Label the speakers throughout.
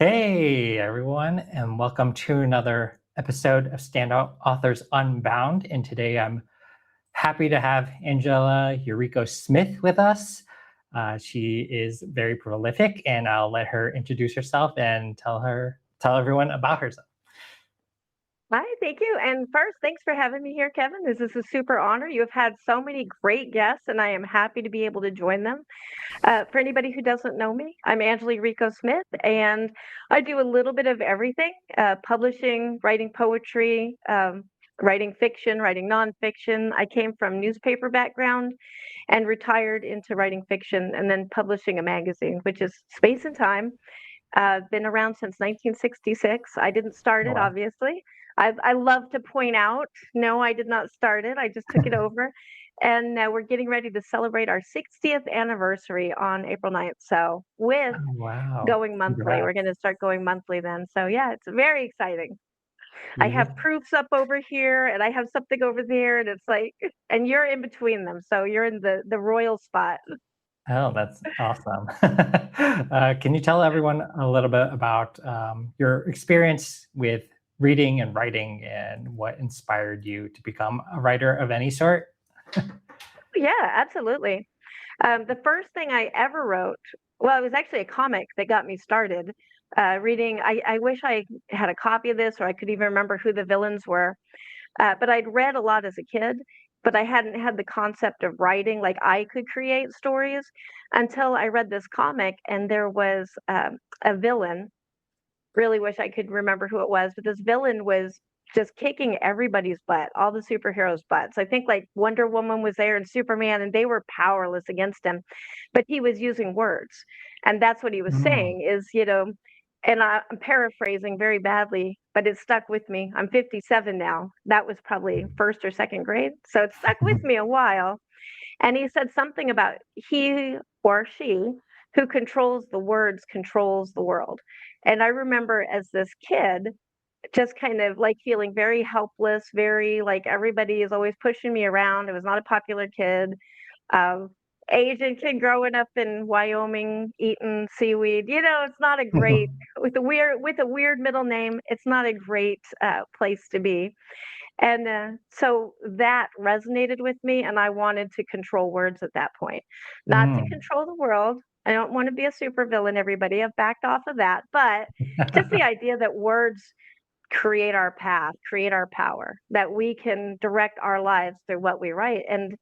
Speaker 1: Hey, everyone, and welcome to another episode of Standout Authors Unbound. And today I'm happy to have Angela Yuriko Smith with us. She is very prolific, and I'll let her introduce herself and tell everyone about herself.
Speaker 2: Hi, thank you. And first, thanks for having me here, Kevin. This is a super honor. You have had so many great guests, and I am happy to be able to join them. For anybody who doesn't know me, I'm Angela Rico Smith, and I do a little bit of everything: publishing, writing poetry, writing fiction, writing nonfiction. I came from newspaper background and retired into writing fiction and then publishing a magazine, which is Space and Time. Been around since 1966. I didn't start
Speaker 1: Oh,
Speaker 2: it,
Speaker 1: wow.
Speaker 2: obviously. I love to point out, no, I did not start it. I just took it over. And we're getting ready to celebrate our 60th anniversary on April 9th. So, with
Speaker 1: Oh, wow.
Speaker 2: going monthly, we're
Speaker 1: Congrats.
Speaker 2: going to start going monthly then. So, yeah, it's very exciting. I have
Speaker 1: Yeah.
Speaker 2: proofs up over here and I have something over there. And it's like, and you're in between them. So, you're in the royal spot.
Speaker 1: Oh, that's awesome. Can you tell everyone a little bit about your experience with reading and writing and what inspired you to become a writer of any sort?
Speaker 2: Yeah, absolutely. The first thing I ever wrote, well, it was actually a comic that got me started reading. I wish I had a copy of this or I could even remember who the villains were. But I'd read a lot as a kid, but I hadn't had the concept of writing, like I could create stories until I read this comic and there was a villain. Really wish I could remember who it was, but this villain was just kicking everybody's butt, all the superheroes' butts. I think like Wonder Woman was there and Superman, and they were powerless against him, but he was using words. And that's what he was
Speaker 1: Mm.
Speaker 2: saying is, and I'm paraphrasing very badly, but it stuck with me. I'm 57 now. That was probably first or second grade. So it stuck with me a while. And he said something about he or she who controls the words controls the world. And I remember as this kid, just kind of like feeling very helpless, very like everybody is always pushing me around. I was not a popular kid. Um, Asian kid growing up in Wyoming eating seaweed. It's not a great with a weird middle name. It's not a great place to be. And so that resonated with me, and I wanted to control words at that point, not to
Speaker 1: Mm.
Speaker 2: control the world. I don't want to be a supervillain, everybody. I've backed off of that, but just the idea that words create our path, create our power, that we can direct our lives through what we write. And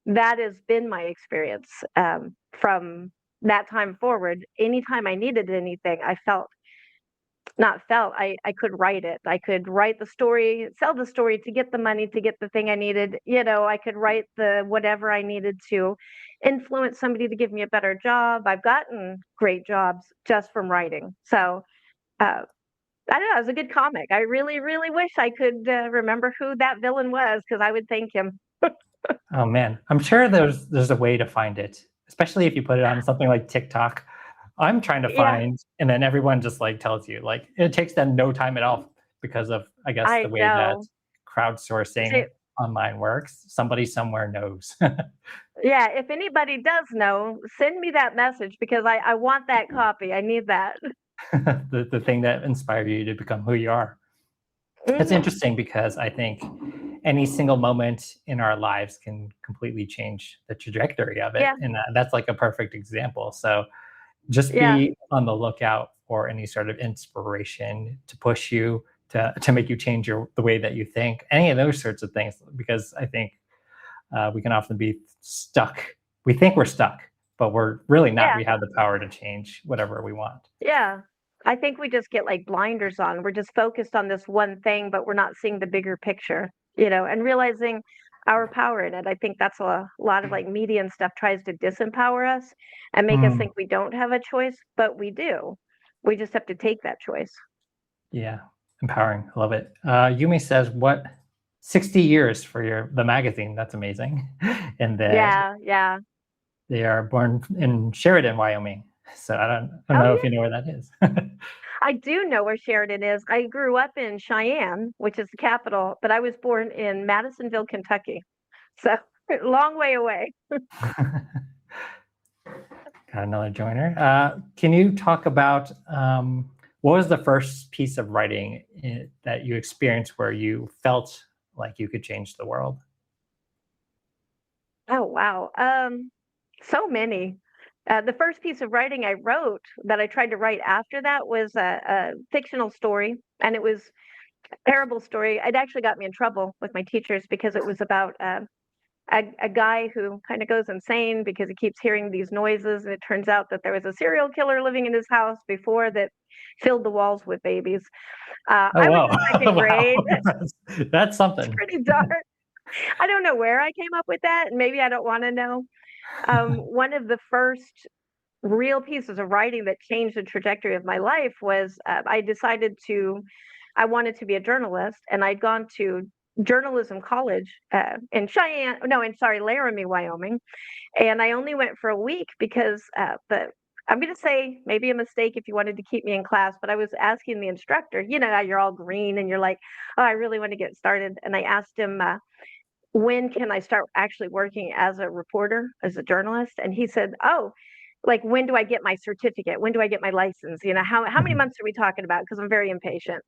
Speaker 2: that has been my experience from that time forward. Anytime I needed anything, I felt not felt, I could write it. I could write the story, sell the story to get the money to get the thing I needed. I could write the whatever I needed to influence somebody to give me a better job. I've gotten great jobs just from writing. So uh, I don't know. It was a good comic. I really, really wish I could remember who that villain was because I would thank him.
Speaker 1: Oh man, I'm sure there's a way to find it, especially if you put it on something like TikTok. I'm trying to
Speaker 2: Yeah,
Speaker 1: find, and then everyone just like tells you, like it takes them no time at all because of, I guess,
Speaker 2: I
Speaker 1: the way that
Speaker 2: know.
Speaker 1: crowdsourcing
Speaker 2: See,
Speaker 1: online works. Somebody somewhere knows.
Speaker 2: yeah, if anybody does know, send me that message because I want that copy. I need that.
Speaker 1: The thing that inspired you to become who you are. It's
Speaker 2: Hmm.
Speaker 1: interesting because I think any single moment in our lives can completely change the trajectory of it,
Speaker 2: Yeah,
Speaker 1: and that's like a perfect example. So just
Speaker 2: yeah.
Speaker 1: be on the lookout for any sort of inspiration to push you to make you change the way that you think, any of those sorts of things, because I think we can often be stuck. We think we're stuck, but we're really not.
Speaker 2: Yeah,
Speaker 1: We have the power to change whatever we want.
Speaker 2: yeah. I think we just get like blinders on. We're just focused on this one thing, but we're not seeing the bigger picture, and realizing our power in it. I think that's a lot of like media and stuff tries to disempower us and make us
Speaker 1: Mm,
Speaker 2: think we don't have a choice, but we do. We just have to take that choice.
Speaker 1: yeah, empowering. I love it. Yumi says, "What 60 years for the magazine? That's amazing." And
Speaker 2: Yeah, yeah.
Speaker 1: they are born in Sheridan, Wyoming. So I don't
Speaker 2: Oh,
Speaker 1: know if you
Speaker 2: yeah.
Speaker 1: know where that is.
Speaker 2: I do know where Sheridan is. I grew up in Cheyenne, which is the capital, but I was born in Madisonville, Kentucky. So long way away.
Speaker 1: Got another joiner. Can you talk about what was the first piece of writing that you experienced where you felt like you could change the world?
Speaker 2: Oh, wow. So many. The first piece of writing I wrote that I tried to write after that was a fictional story, and it was a terrible story. It actually got me in trouble with my teachers because it was about a guy who kind of goes insane because he keeps hearing these noises, and it turns out that there was a serial killer living in his house before that filled the walls with babies.
Speaker 1: Oh
Speaker 2: I was
Speaker 1: wow,
Speaker 2: in second grade.
Speaker 1: wow, that's
Speaker 2: It's
Speaker 1: something.
Speaker 2: pretty dark. I don't know where I came up with that, and maybe I don't want to know. One of the first real pieces of writing that changed the trajectory of my life was I decided I wanted to be a journalist, and I'd gone to journalism college in Cheyenne, no, in sorry, Laramie, Wyoming, and I only went for a week because I'm going to say maybe a mistake if you wanted to keep me in class, but I was asking the instructor, you know, how you're all green and you're like, oh, I really want to get started, and I asked him. When can I start actually working as a reporter, as a journalist? And he said, oh, like, when do I get my certificate? When do I get my license? You know, how many
Speaker 1: Mhm.
Speaker 2: months are we talking about? Because I'm very impatient.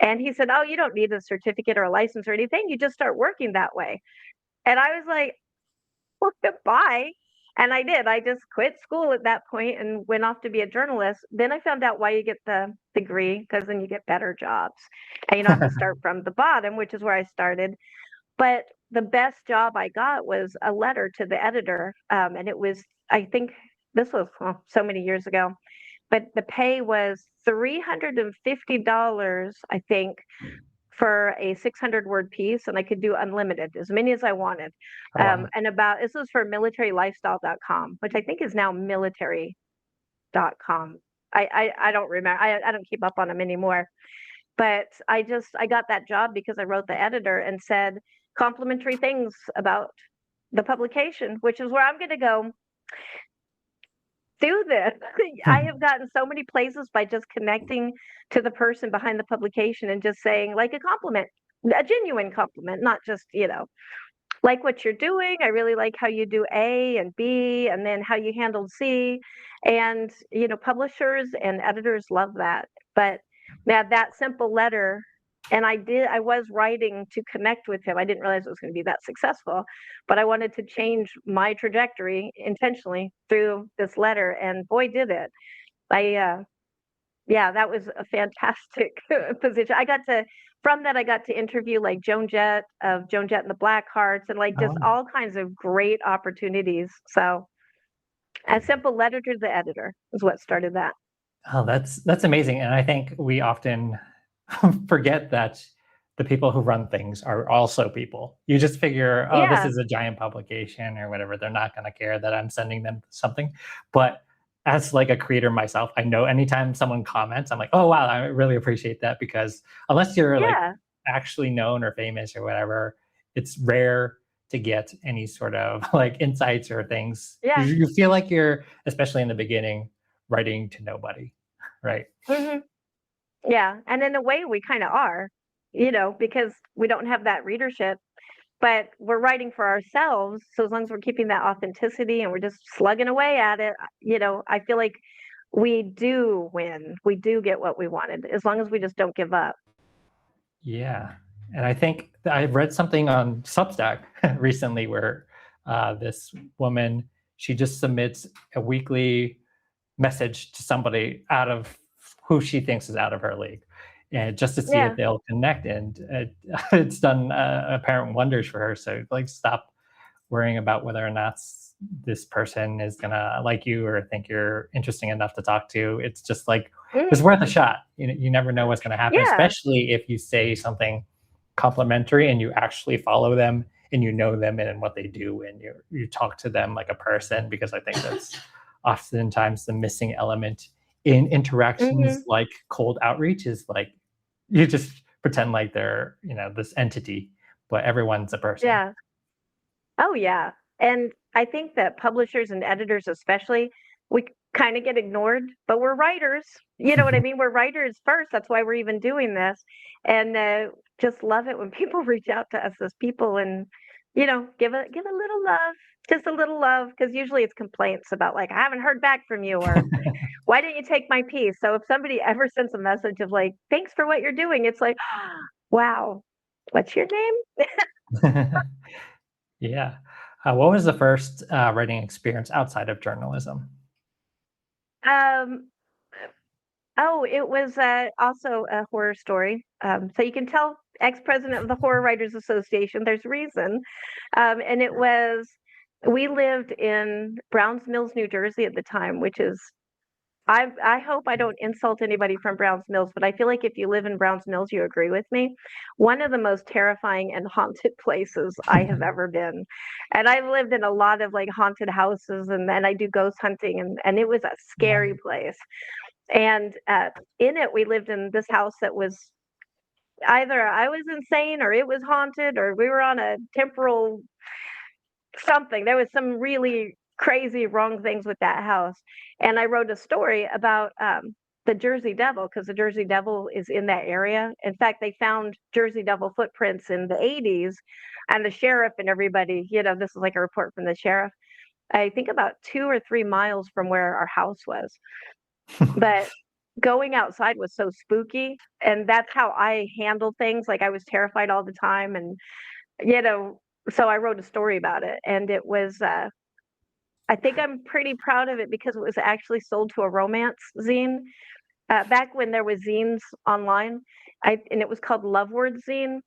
Speaker 2: And he said, oh, you don't need a certificate or a license or anything. You just start working that way. And I was like, well, goodbye. And I did. I just quit school at that point and went off to be a journalist. Then I found out why you get the degree, because then you get better jobs and you don't have to start from the bottom, which is where I started. But the best job I got was a letter to the editor, and it was, I think this was, so many years ago, but the pay was $350, I think, for a 600-word piece, and I could do unlimited, as many as I wanted.
Speaker 1: Oh wow.
Speaker 2: And about this was for militarylifestyle.com, which I think is now military.com. I don't remember. I don't keep up on them anymore. But I got that job because I wrote the editor and said complimentary things about the publication, which is where I'm going to go do this. I have gotten so many places by just connecting to the person behind the publication and just saying, like, a compliment, a genuine compliment, not just, like what you're doing. I really like how you do A and B and then how you handled C. And, publishers and editors love that. But now that simple letter, and I was writing to connect with him. I didn't realize it was going to be that successful, but I wanted to change my trajectory intentionally through this letter. And boy, did it. Yeah, that was a fantastic position. From that, I got to interview like Joan Jett of Joan Jett and the Blackhearts and like
Speaker 1: Oh,
Speaker 2: just
Speaker 1: wow.
Speaker 2: all kinds of great opportunities. So a simple letter to the editor is what started that.
Speaker 1: Oh, that's amazing, and I think we often forget that the people who run things are also people. You just figure, oh, this
Speaker 2: Yeah,
Speaker 1: is a giant publication or whatever. They're not going to care that I'm sending them something. But as like a creator myself, I know anytime someone comments, I'm like, oh wow, I really appreciate that because unless you're like
Speaker 2: yeah,
Speaker 1: actually known or famous or whatever, it's rare to get any sort of like insights or things. You,
Speaker 2: yeah.
Speaker 1: you feel like you're, especially in the beginning, writing to nobody, right?
Speaker 2: Hmm. Yeah. And in a way, we kind of are, because we don't have that readership, but we're writing for ourselves. So as long as we're keeping that authenticity and we're just slugging away at it, I feel like we do win. We do get what we wanted as long as we just don't give up.
Speaker 1: Yeah. And I think I've read something on Substack recently where this woman, she just submits a weekly message to somebody out of who she thinks is out of her league, and just to see if
Speaker 2: Yeah.
Speaker 1: they'll connect. And it's done apparent wonders for her. So like, stop worrying about whether or not this person is gonna like you or think you're interesting enough to talk to. It's just like it's
Speaker 2: Mhm.
Speaker 1: worth a shot. You never know what's gonna happen,
Speaker 2: Yeah.
Speaker 1: especially if you say something complimentary and you actually follow them and you know them and what they do and you talk to them like a person, because I think that's oftentimes the missing element in interactions
Speaker 2: Hmm.
Speaker 1: like cold outreach is like you just pretend like they're this entity, but everyone's a person.
Speaker 2: Yeah. Oh, yeah. And I think that publishers and editors, especially, we kind of get ignored, but we're writers. You know what I mean? We're writers first. That's why we're even doing this. And just love it when people reach out to us as people and, give a little love. just a little love, because usually it's complaints about like, I haven't heard back from you, or why didn't you take my piece? So if somebody ever sends a message of like, thanks for what you're doing, it's like, wow, what's your name?
Speaker 1: Yeah. What was the first writing experience outside of journalism?
Speaker 2: Um, oh, it was also a horror story. So you can tell ex-president of the Horror Writers Association, there's reason. And it was, we lived in Browns Mills, New Jersey at the time, which is, I hope I don't insult anybody from Browns Mills, but I feel like if you live in Browns Mills, you agree with me. One of the most terrifying and haunted places I have ever been. And I've lived in a lot of like haunted houses, and then I do ghost hunting, and it was a
Speaker 1: Wow.
Speaker 2: scary place. And in it, we lived in this house that was either I was insane or it was haunted or we were on a temporal something. There was some really crazy wrong things with that house. And I wrote a story about the Jersey Devil, because the Jersey Devil is in that area. In fact, they found Jersey Devil footprints in the 80s, and the sheriff and everybody, this is like a report from the sheriff, I think about 2 or 3 miles from where our house was. But going outside was so spooky, and that's how I handled things. Like, I was terrified all the time, and, you know, so I wrote a story about it, and it was, I think I'm pretty proud of it because it was actually sold to a romance zine. Back when there was zines online, and it was called Love Word Zine,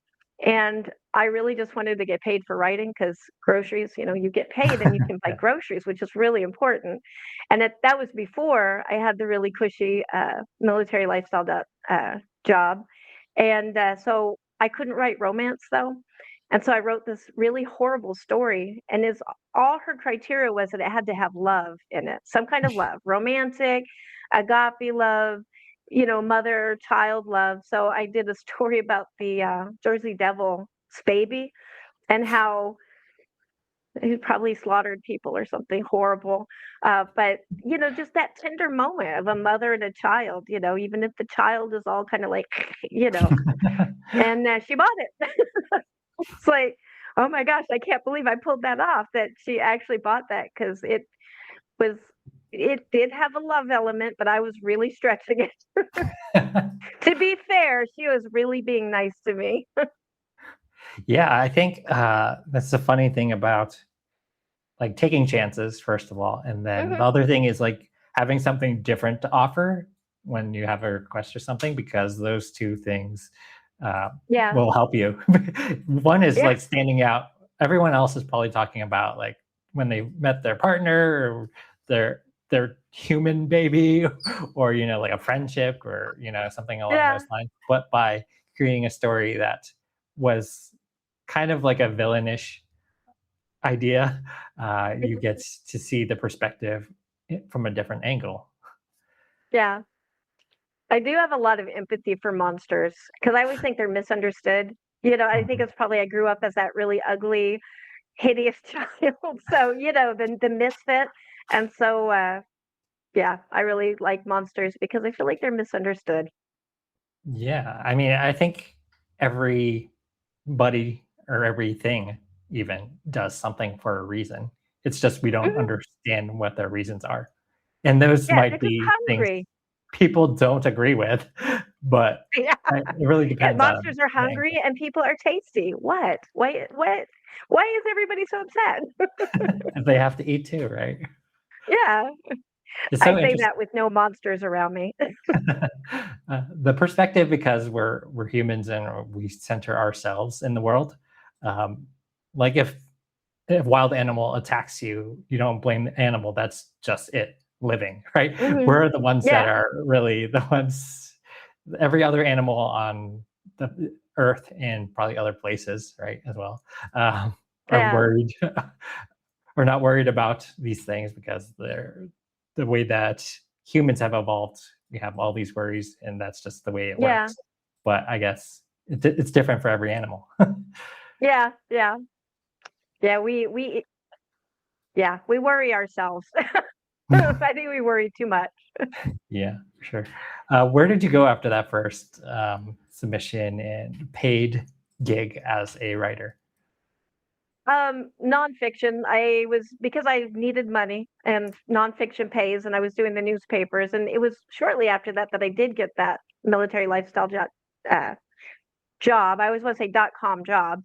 Speaker 2: and I really just wanted to get paid for writing, because groceries, you get paid and you can buy
Speaker 1: Yeah.
Speaker 2: groceries, which is really important. And that was before I had the really cushy military lifestyle job, and so I couldn't write romance though. And so I wrote this really horrible story, and is all her criteria was that it had to have love in it, some kind of love, romantic, agape love, mother-child love. So I did a story about the Jersey Devil's baby, and how he probably slaughtered people or something horrible. But just that tender moment of a mother and a child. Even if the child is all kind of like, you know, and she bought it. It's like, oh my gosh, I can't believe I pulled that off. That she actually bought that, because was it did have a love element, but I was really stretching it. To be fair, she was really being nice to me.
Speaker 1: Yeah, I think that's the funny thing about like taking chances, first of all, and then the
Speaker 2: Mhm.
Speaker 1: other thing is like having something different to offer when you have a request or something, because those two things uh,
Speaker 2: Yeah,
Speaker 1: will help you. One is
Speaker 2: yeah,
Speaker 1: like standing out. Everyone else is probably talking about like when they met their partner or their human baby, or like a friendship, or something along
Speaker 2: yeah.
Speaker 1: those lines. But by creating a story that was kind of like a villainish idea, you get to see the perspective from a different angle.
Speaker 2: Yeah. I do have a lot of empathy for monsters, because I always think they're misunderstood. I think
Speaker 1: Mhm.
Speaker 2: it's probably I grew up as that really ugly, hideous child. So, the misfit. And so, yeah, I really like monsters because I feel like they're misunderstood.
Speaker 1: Yeah, I mean, I think everybody or everything even does something for a reason. It's just we don't
Speaker 2: Mhm.
Speaker 1: understand what their reasons are, and those
Speaker 2: Yeah,
Speaker 1: might
Speaker 2: they're just
Speaker 1: be things
Speaker 2: hungry.
Speaker 1: people don't agree with, but
Speaker 2: Yeah.
Speaker 1: it really
Speaker 2: Yeah,
Speaker 1: depends on
Speaker 2: monsters are
Speaker 1: the
Speaker 2: hungry
Speaker 1: angle.
Speaker 2: and people are tasty. What? Why is everybody so upset?
Speaker 1: They have to eat too, right?
Speaker 2: Yeah,
Speaker 1: It's
Speaker 2: I
Speaker 1: so
Speaker 2: say
Speaker 1: interesting.
Speaker 2: that with no monsters around me.
Speaker 1: The perspective, because we're humans and we center ourselves in the world. Um, like if wild animal attacks you, you don't blame the animal. That's just it living, right?
Speaker 2: Mhm.
Speaker 1: We're the ones that
Speaker 2: Yeah,
Speaker 1: are really the ones. Every other animal on the earth and probably other places, right, as well, are
Speaker 2: yeah,
Speaker 1: worried. We're not worried about these things because they're the way that humans have evolved. We have all these worries, and that's just the way it
Speaker 2: yeah,
Speaker 1: works. But I guess it's different for every animal.
Speaker 2: yeah, yeah. Yeah, we worry ourselves. I think we worry too much.
Speaker 1: Yeah, for sure. Where did you go after that first submission and paid gig as a writer?
Speaker 2: Nonfiction. Because I needed money and nonfiction pays, and I was doing the newspapers, and it was shortly after that that I did get that military lifestyle uh, job. I always want to say .com job.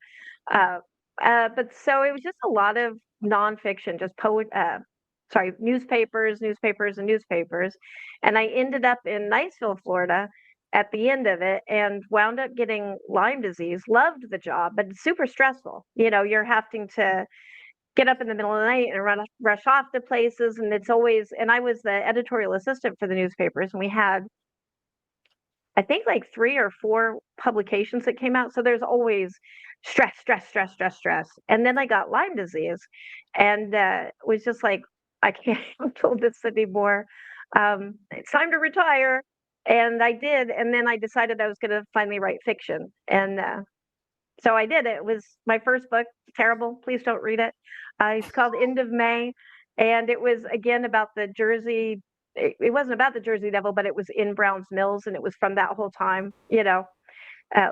Speaker 2: Uh, but so it was just a lot of nonfiction, just newspapers, newspapers, and newspapers. And I ended up in Niceville, Florida at the end of it and wound up getting Lyme disease. Loved the job, but it's super stressful. You're having to get up in the middle of the night and rush off to places. And and I was the editorial assistant for the newspapers, and we had I think like 3 or 4 publications that came out, so there's always stress, stress, stress, stress, stress, and then I got Lyme disease, and, was just like, "I can't handle this anymore, it's time to retire," and I did, and then I decided I was gonna finally write fiction, and, so I did. It was my first book, terrible, please don't read it. It's called End of May, and it was, again, about the Jersey it wasn't about the Jersey Devil, but it was in Brown's Mills, and it was from that whole time,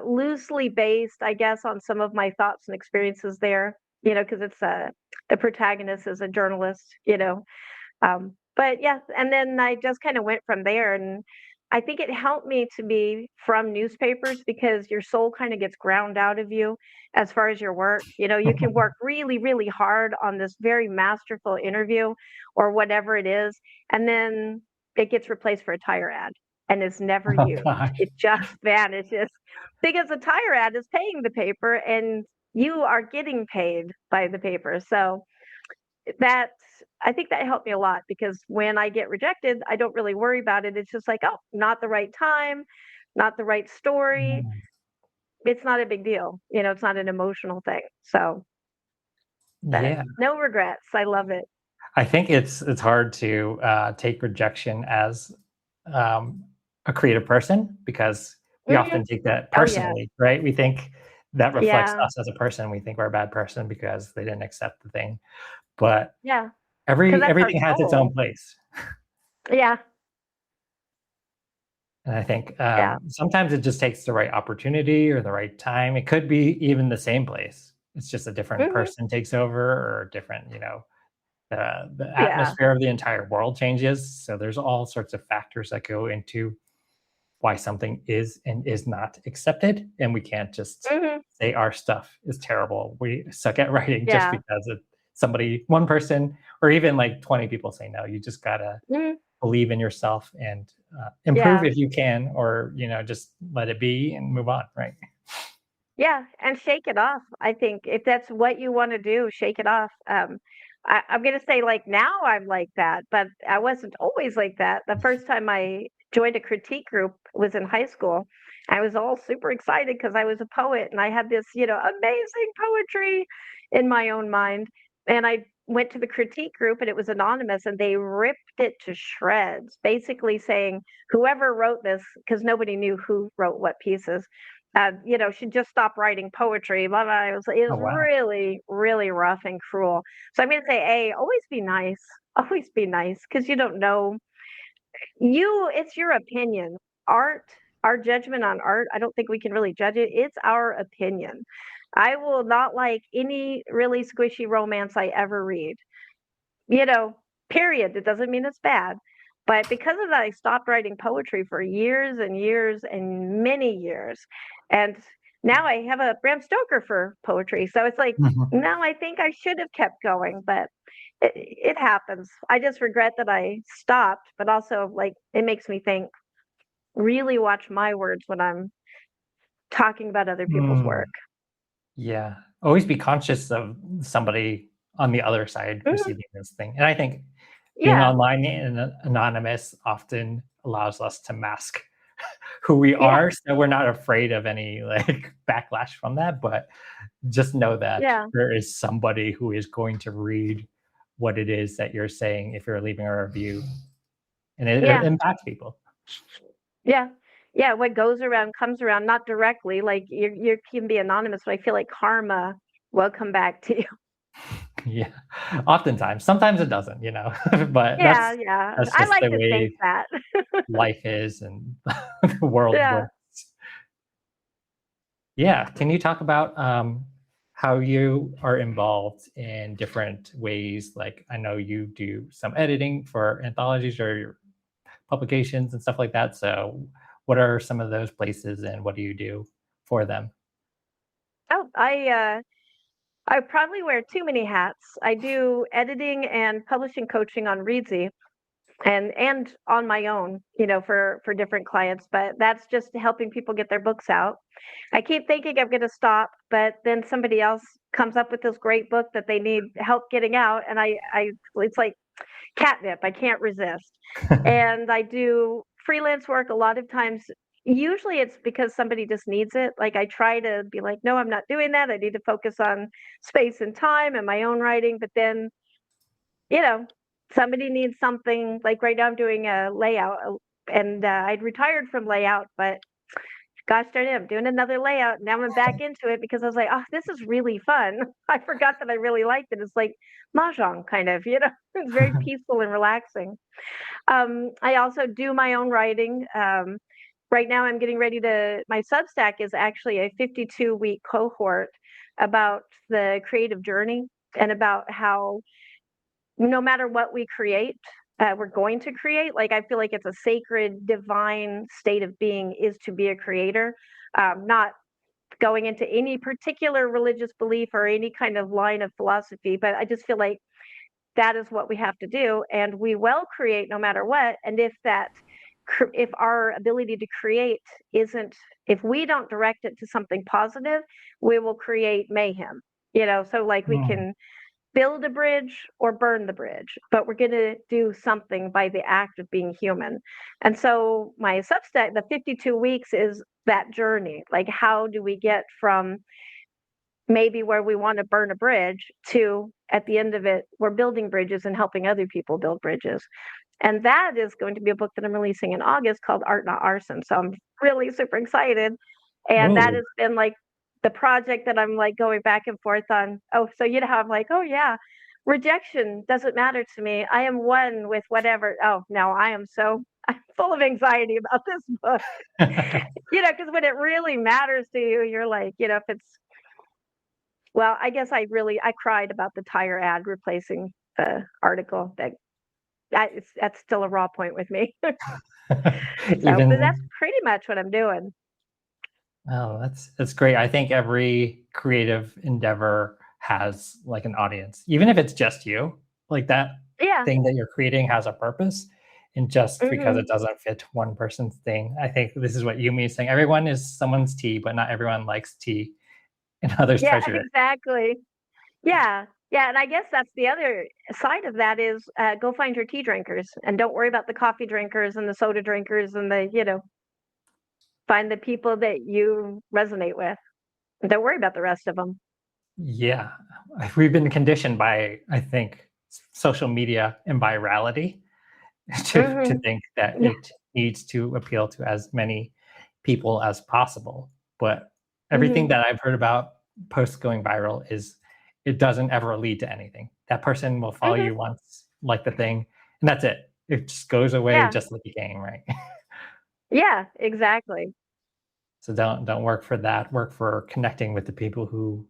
Speaker 2: loosely based, I guess, on some of my thoughts and experiences there, because the protagonist is a journalist. But yeah, and then I just kind of went from there. And I think it helped me to be from newspapers because your soul kind of gets ground out of you as far as your work. You can work really, really hard on this very masterful interview or whatever it is, and then it gets replaced for a tire ad and is never
Speaker 1: Oh
Speaker 2: used.
Speaker 1: gosh.
Speaker 2: It just vanishes because the tire ad is paying the paper and you are getting paid by the paper. So that I think that helped me a lot because when I get rejected, I don't really worry about it. It's just like, oh, not the right time, not the right story.
Speaker 1: Mm.
Speaker 2: It's not a big deal. It's not an emotional thing. So
Speaker 1: Yeah.
Speaker 2: no regrets. I love it.
Speaker 1: I think it's hard to take rejection as um, a creative person because we
Speaker 2: Mhm.
Speaker 1: often take that
Speaker 2: Oh yeah.
Speaker 1: personally, right? We think that reflects
Speaker 2: Yeah.
Speaker 1: us as a person. We think we're a bad person because they didn't accept the thing. But
Speaker 2: Yeah. Because that's our
Speaker 1: everything has its own
Speaker 2: soul.
Speaker 1: place.
Speaker 2: Yeah.
Speaker 1: And I think
Speaker 2: Yeah.
Speaker 1: sometimes it just takes the right opportunity or the right time. It could be even the same place. It's just a different
Speaker 2: Hmm.
Speaker 1: person takes over or a different, the
Speaker 2: Yeah.
Speaker 1: atmosphere of the entire world changes. So there's all sorts of factors that go into why something is and is not accepted. And we can't just
Speaker 2: Hmm.
Speaker 1: say our stuff is terrible. We suck at writing just
Speaker 2: Yeah.
Speaker 1: because one person, or even like 20 people say no. You just gotta
Speaker 2: Hmm.
Speaker 1: believe in yourself and improve
Speaker 2: Yeah.
Speaker 1: if you can, or just let it be and move on. Right.
Speaker 2: Yeah, and shake it off. I think if that's what you wanna do, shake it off. I'm gonna say, like, now I'm like that, but I wasn't always like that. The first time I joined a critique group was in high school. I was all super excited because I was a poet and I had this, amazing poetry in my own mind. And I went to the critique group and it was anonymous and they ripped it to shreds, basically saying, whoever wrote this, because nobody knew who wrote what pieces, should just stop writing poetry, blah, blah. It was
Speaker 1: Oh wow.
Speaker 2: really, really rough and cruel. So I'm gonna say, A, always be nice. Always be nice because you don't know. It's your opinion. Art, our judgment on art, I don't think we can really judge it. It's our opinion. I will not like any really squishy romance I ever read, you know, period. It doesn't mean it's bad. But because of that, I stopped writing poetry for years and years and many years. And now I have a Bram Stoker for poetry. So it's like,
Speaker 1: Mhm.
Speaker 2: now I think I should have kept going, but it happens. I just regret that I stopped, but also like it makes me think, really watch my words when I'm talking about other people's
Speaker 1: Mm,
Speaker 2: work.
Speaker 1: yeah. Always be conscious of somebody on the other side
Speaker 2: Mhm.
Speaker 1: receiving this thing. And I think being
Speaker 2: Yeah.
Speaker 1: online and anonymous often allows us to mask who we
Speaker 2: Yeah.
Speaker 1: are, so we're not afraid of any like backlash from that. But just know that
Speaker 2: Yeah.
Speaker 1: there is somebody who is going to read what it is that you're saying if you're leaving a review, and it
Speaker 2: Yeah.
Speaker 1: impacts people.
Speaker 2: Yeah. Yeah, what goes around comes around, not directly, like, you can be anonymous, but I feel like karma will come back to you.
Speaker 1: Yeah, oftentimes. Sometimes it doesn't, but
Speaker 2: Yeah, yeah,
Speaker 1: that's
Speaker 2: I
Speaker 1: just
Speaker 2: like
Speaker 1: the
Speaker 2: to think
Speaker 1: way
Speaker 2: that.
Speaker 1: life is and the world
Speaker 2: Yeah.
Speaker 1: works. Yeah, can you talk about how you are involved in different ways. Like I know you do some editing for anthologies or your publications and stuff like that. So what are some of those places and what do you do for them?
Speaker 2: Oh, I probably wear too many hats. I do editing and publishing coaching on Readsy and on my own, for different clients, but that's just helping people get their books out. I keep thinking I'm going to stop, but then somebody else comes up with this great book that they need help getting out, and I it's like catnip. I can't resist. And I do freelance work a lot of times. Usually it's because somebody just needs it. Like I try to be like, no, I'm not doing that. I need to focus on space and time and my own writing. But then, you know, somebody needs something. Like right now, I'm doing a layout, and I'd retired from layout, but gosh darn it, I'm doing another layout. Now I'm back into it because I was like, oh, this is really fun. I forgot that I really liked it. It's like mahjong kind of, it's very peaceful and relaxing. I also do my own writing. Right now I'm getting ready my Substack is actually a 52-week cohort about the creative journey and about how no matter what we create, we're going to create. Like I feel like it's a sacred, divine state of being is to be a creator, not going into any particular religious belief or any kind of line of philosophy. But I just feel like that is what we have to do, and we will create no matter what. And if our ability to create isn't, if we don't direct it to something positive, we will create mayhem. So like we
Speaker 1: Hmm.
Speaker 2: can build a bridge or burn the bridge, but we're going to do something by the act of being human. And so my Substack, the 52 weeks is that journey. Like, how do we get from maybe where we want to burn a bridge to at the end of it, we're building bridges and helping other people build bridges. And that is going to be a book that I'm releasing in August called Art Not Arson. So I'm really super excited. And that
Speaker 1: Whoa.
Speaker 2: has been like the project that I'm like going back and forth on. Oh, so how I'm like, oh yeah, rejection doesn't matter to me. I am one with whatever. Oh, no, I'm full of anxiety about this book. Because when it really matters to you, you're like, if it's, well, I guess I cried about the tire ad replacing the article. That's still a raw point with me. But that's
Speaker 1: Even
Speaker 2: pretty much what I'm doing.
Speaker 1: oh, that's great. I think every creative endeavor has like an audience, even if it's just you. Like that
Speaker 2: Yeah.
Speaker 1: thing that you're creating has a purpose, and just because it
Speaker 2: Mhm.
Speaker 1: doesn't fit one person's thing, I think this is what Yumi is saying. Everyone is someone's tea, but not everyone likes tea, and others
Speaker 2: Yeah,
Speaker 1: treasure it.
Speaker 2: exactly. Yeah. Yeah, and I guess that's the other side of that is, go find your tea drinkers and don't worry about the coffee drinkers and the soda drinkers and find the people that you resonate with. Don't worry about the rest of them.
Speaker 1: Yeah, we've been conditioned by, I think, social media and virality to
Speaker 2: Mhm.
Speaker 1: think that
Speaker 2: Yeah.
Speaker 1: it needs to appeal to as many people as possible. But everything
Speaker 2: Mhm.
Speaker 1: that I've heard about posts going viral is it doesn't ever lead to anything. That person will follow
Speaker 2: Mhm.
Speaker 1: you once, like the thing, and that's it. It just goes away
Speaker 2: Yeah.
Speaker 1: just like a game, right?
Speaker 2: Yeah, exactly.
Speaker 1: So don't work for that. Work for connecting with the people who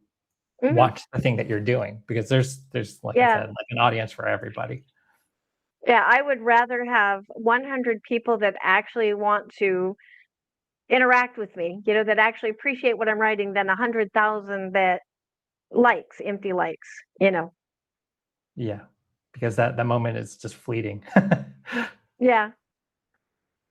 Speaker 2: Mhm.
Speaker 1: want the thing that you're doing because there's like I
Speaker 2: Yeah.
Speaker 1: said, like an audience for everybody.
Speaker 2: Yeah, I would rather have 100 people that actually want to interact with me, that actually appreciate what I'm writing than 100,000 that likes, empty likes, you know?
Speaker 1: Yeah, because that moment is just fleeting.
Speaker 2: Yeah.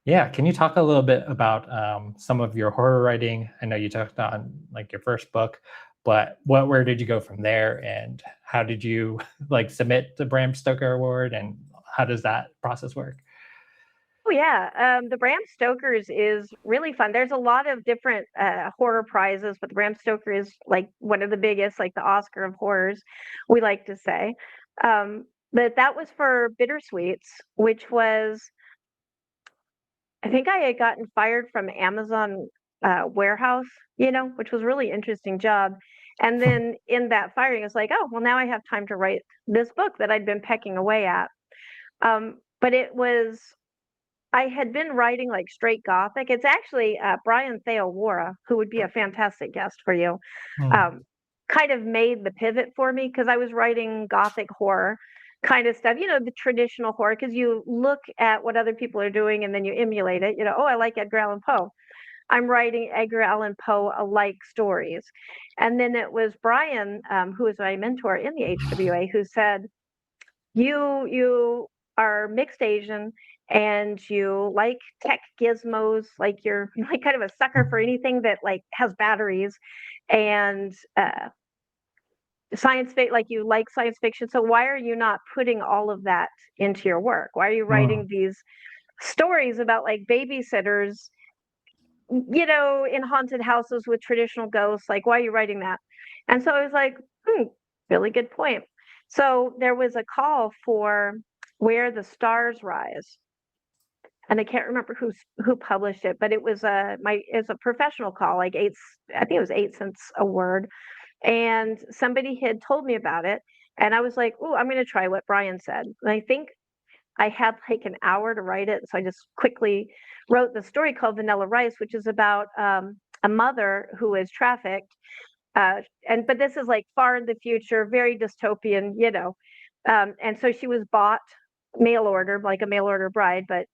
Speaker 1: Yeah, can you talk a little bit about some of your horror writing? I know you talked on like your first book, but where did you go from there, and how did you like submit the Bram Stoker Award, and how does that process work?
Speaker 2: Oh, yeah. The Bram Stoker's is really fun. There's a lot of different horror prizes, but the Bram Stoker is like one of the biggest, like the Oscar of horrors, we like to say. But that was for Bittersweets, which was, I think I had gotten fired from Amazon warehouse, which was a really interesting job. And then in that firing, it's like, oh, well, now I have time to write this book that I'd been pecking away at. But I had been writing like straight gothic. It's actually Brian Theowara, who would be a fantastic guest for you.
Speaker 1: Hmm.
Speaker 2: Um, kind of made the pivot for me because I was writing gothic horror kind of stuff, the traditional horror, because you look at what other people are doing and then you emulate it. Oh, I like Edgar Allan Poe. I'm writing Edgar Allan Poe alike stories. And then it was Brian, who is my mentor in the HWA, who said, you are mixed Asian and you like tech gizmos, like you're like kind of a sucker for anything that like has batteries and like you like science fiction. So why are you not putting all of that into your work? Why are you writing these stories about like babysitters, in haunted houses with traditional ghosts? Like, why are you writing that? And so I was like, really good point. So there was a call for Where the Stars Rise. And I can't remember who published it, but it was it's a professional call, like I think it was 8 cents a word. And somebody had told me about it. And I was like, oh, I'm going to try what Brian said. And I think I had like an hour to write it. So I just quickly wrote the story called Vanilla Rice, which is about a mother who is trafficked. But this is like far in the future, very dystopian, and so she was bought mail order, like a mail order bride, but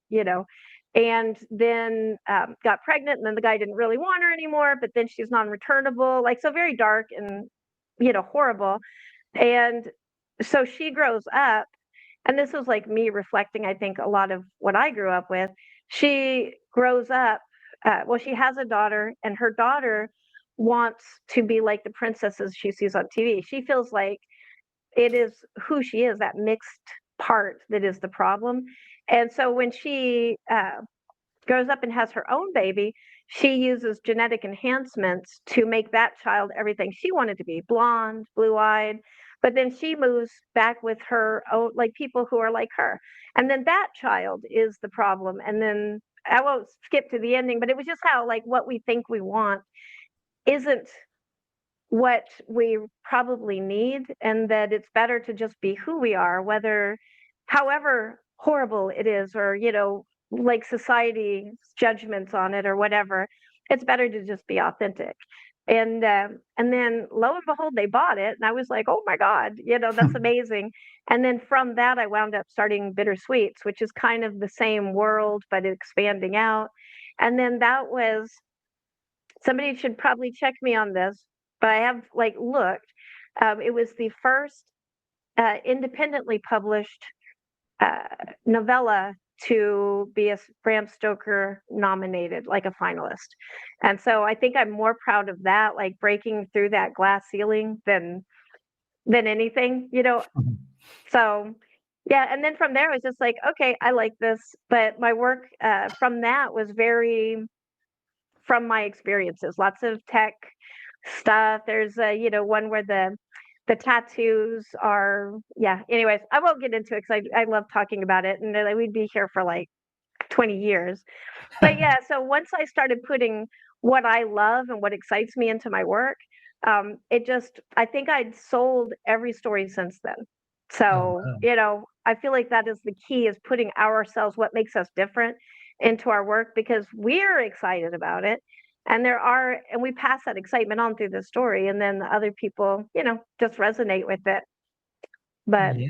Speaker 2: and then got pregnant, and then the guy didn't really want her anymore, but then she's non-returnable, like, so very dark and horrible. And so she grows up, and this was like me reflecting, I think, a lot of what I grew up with. She grows up, well, she has a daughter, and her daughter wants to be like the princesses she sees on TV. She feels like it is who she is, that mixed part, that is the problem. And so when she grows up and has her own baby, she uses genetic enhancements to make that child everything she wanted to be, blonde, blue-eyed. But then she moves back with her own, like, people who are like her. And then that child is the problem. And then I won't skip to the ending, but it was just how, like, what we think we want isn't what we probably need, and that it's better to just be who we are, however horrible it is, or like society's judgments on it or whatever. It's better to just be authentic. And then lo and behold, they bought it, and I was like, oh my god, that's amazing. And then from that, I wound up starting Bittersweets, which is kind of the same world but expanding out. And then that was, somebody should probably check me on this, but I have like looked. It was the first independently published novella to be a Bram Stoker nominated, like a finalist. And so I think I'm more proud of that, like breaking through that glass ceiling than anything, So yeah, and then from there I was just like, okay, I like this. But my work from that was very from my experiences, lots of tech stuff. There's one where the tattoos are, yeah. Anyways, I won't get into it because I love talking about it, and we'd be here for like 20 years. But yeah, so once I started putting what I love and what excites me into my work, I think I'd sold every story since then.
Speaker 1: Oh,
Speaker 2: So,
Speaker 1: wow.
Speaker 2: I feel like that is the key, is putting ourselves, what makes us different, into our work, because we're excited about it. And we pass that excitement on through the story, and then the other people, just resonate with it. But
Speaker 1: Yeah,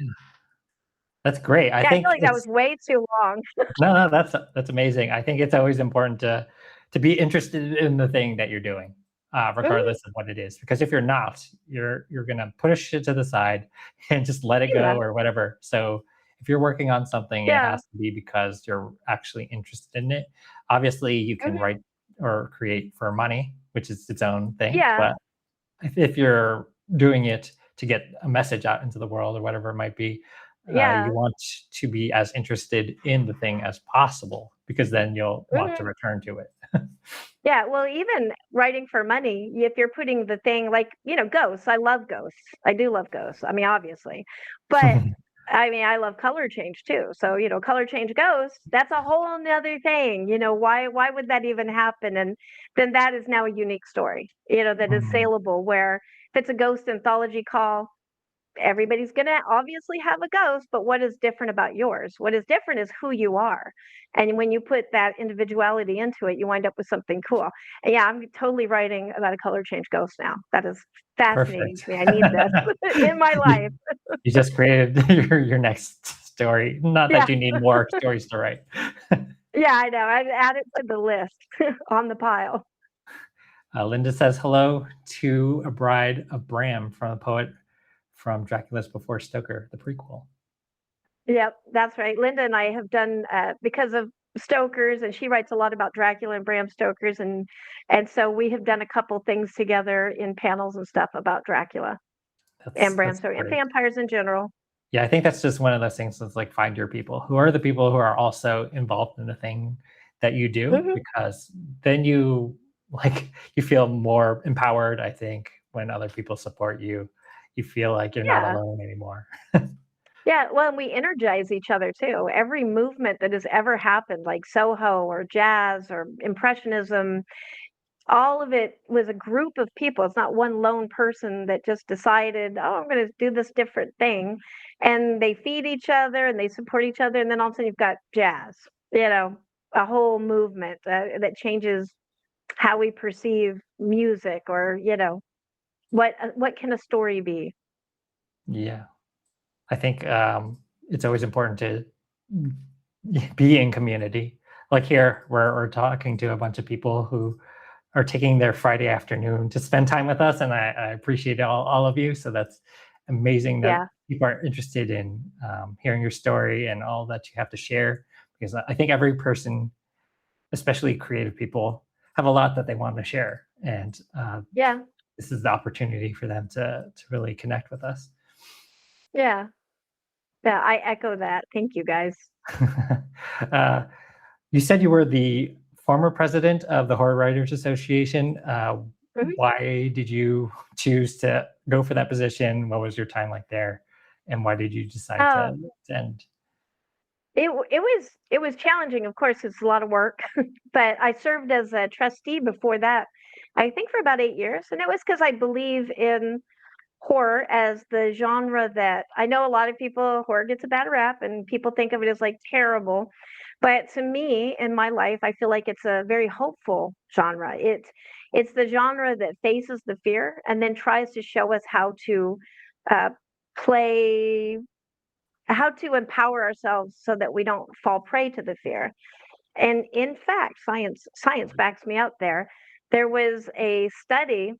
Speaker 1: that's great. I
Speaker 2: yeah, I feel
Speaker 1: think
Speaker 2: like that was way too long.
Speaker 1: no, that's amazing. I think it's always important to be interested in the thing that you're doing,
Speaker 2: Mhm.
Speaker 1: regardless of what it is. Because if you're not, you're gonna push it to the side and just let it
Speaker 2: Yeah,
Speaker 1: go or whatever. So if you're working on something, it
Speaker 2: yeah,
Speaker 1: has to be because you're actually interested in it. Obviously, you can
Speaker 2: mhm,
Speaker 1: write or create for money, which is its own thing.
Speaker 2: yeah,
Speaker 1: But if you're doing it to get a message out into the world or whatever it might be, you
Speaker 2: yeah.
Speaker 1: want to be as interested in the thing as possible because then you'll want to
Speaker 2: Mhm.
Speaker 1: return to it.
Speaker 2: Yeah, well, even writing for money, if you're putting the thing like, ghosts, I love ghosts. I do love ghosts. I mean, obviously. But I mean, I love color change too. So, color change ghosts, that's a whole nother thing. Why would that even happen? And then that is now a unique story, that is
Speaker 1: Mm,
Speaker 2: saleable, where if it's a ghost anthology call, everybody's going to obviously have a ghost, but what is different about yours? What is different is who you are. And when you put that individuality into it, you wind up with something cool. And yeah, I'm totally writing about a color change ghost now. That is fascinating
Speaker 1: Perfect.
Speaker 2: to me. I need this in my
Speaker 1: you,
Speaker 2: life.
Speaker 1: you just created your next story. Not
Speaker 2: Yeah.
Speaker 1: that you need more stories to write.
Speaker 2: Yeah, I know. I'd add it to the list on the pile.
Speaker 1: Linda says hello to a bride of Bram from a poet from Dracula's Before Stoker, the prequel.
Speaker 2: Yep, that's right. Linda and I have done because of Stoker's, and she writes a lot about Dracula and Bram Stoker's, and so we have done a couple things together in panels and stuff about Dracula and Bram
Speaker 1: That's
Speaker 2: Stoker and
Speaker 1: great.
Speaker 2: vampires in general.
Speaker 1: Yeah, I think that's just one of those things that's like find your people. Who are the people who are also involved in the thing that you do?
Speaker 2: Hmm.
Speaker 1: Because then you you feel more empowered, I think, when other people support you. You feel like you're not
Speaker 2: Yeah,
Speaker 1: alone anymore.
Speaker 2: yeah. Well, and we energize each other too. Every movement that has ever happened, like Soho or jazz or Impressionism, all of it was a group of people. It's not one lone person that just decided, oh, I'm going to do this different thing. And they feed each other and they support each other. And then all of a sudden you've got jazz, you know, a whole movement that changes how we perceive music, or, what can a story be?
Speaker 1: Yeah. I think it's always important to be in community. Like here, we're talking to a bunch of people who are taking their Friday afternoon to spend time with us, and I appreciate all of you. So that's amazing that
Speaker 2: Yeah.
Speaker 1: people are interested in hearing your story and all that you have to share. Because I think every person, especially creative people, have a lot that they want to share, and
Speaker 2: Yeah.
Speaker 1: this is the opportunity for them to really connect with us.
Speaker 2: Yeah. Yeah. I echo that. Thank you guys.
Speaker 1: uh, you said you were the former president of the Horror Writers Association.
Speaker 2: Mhm.
Speaker 1: Why did you choose to go for that position? What was your time like there? And why did you decide
Speaker 2: Um,
Speaker 1: to end?
Speaker 2: it was challenging, of course. It's a lot of work, but I served as a trustee before that, I think for about 8 years, and it was because I believe in horror as the genre. That I know a lot of people, horror gets a bad rap and people think of it as like terrible, but to me in my life I feel like it's a very hopeful genre. It's the genre that faces the fear and then tries to show us uh, play how to empower ourselves so that we don't fall prey to the fear. And in fact, science backs me up there. There was a study,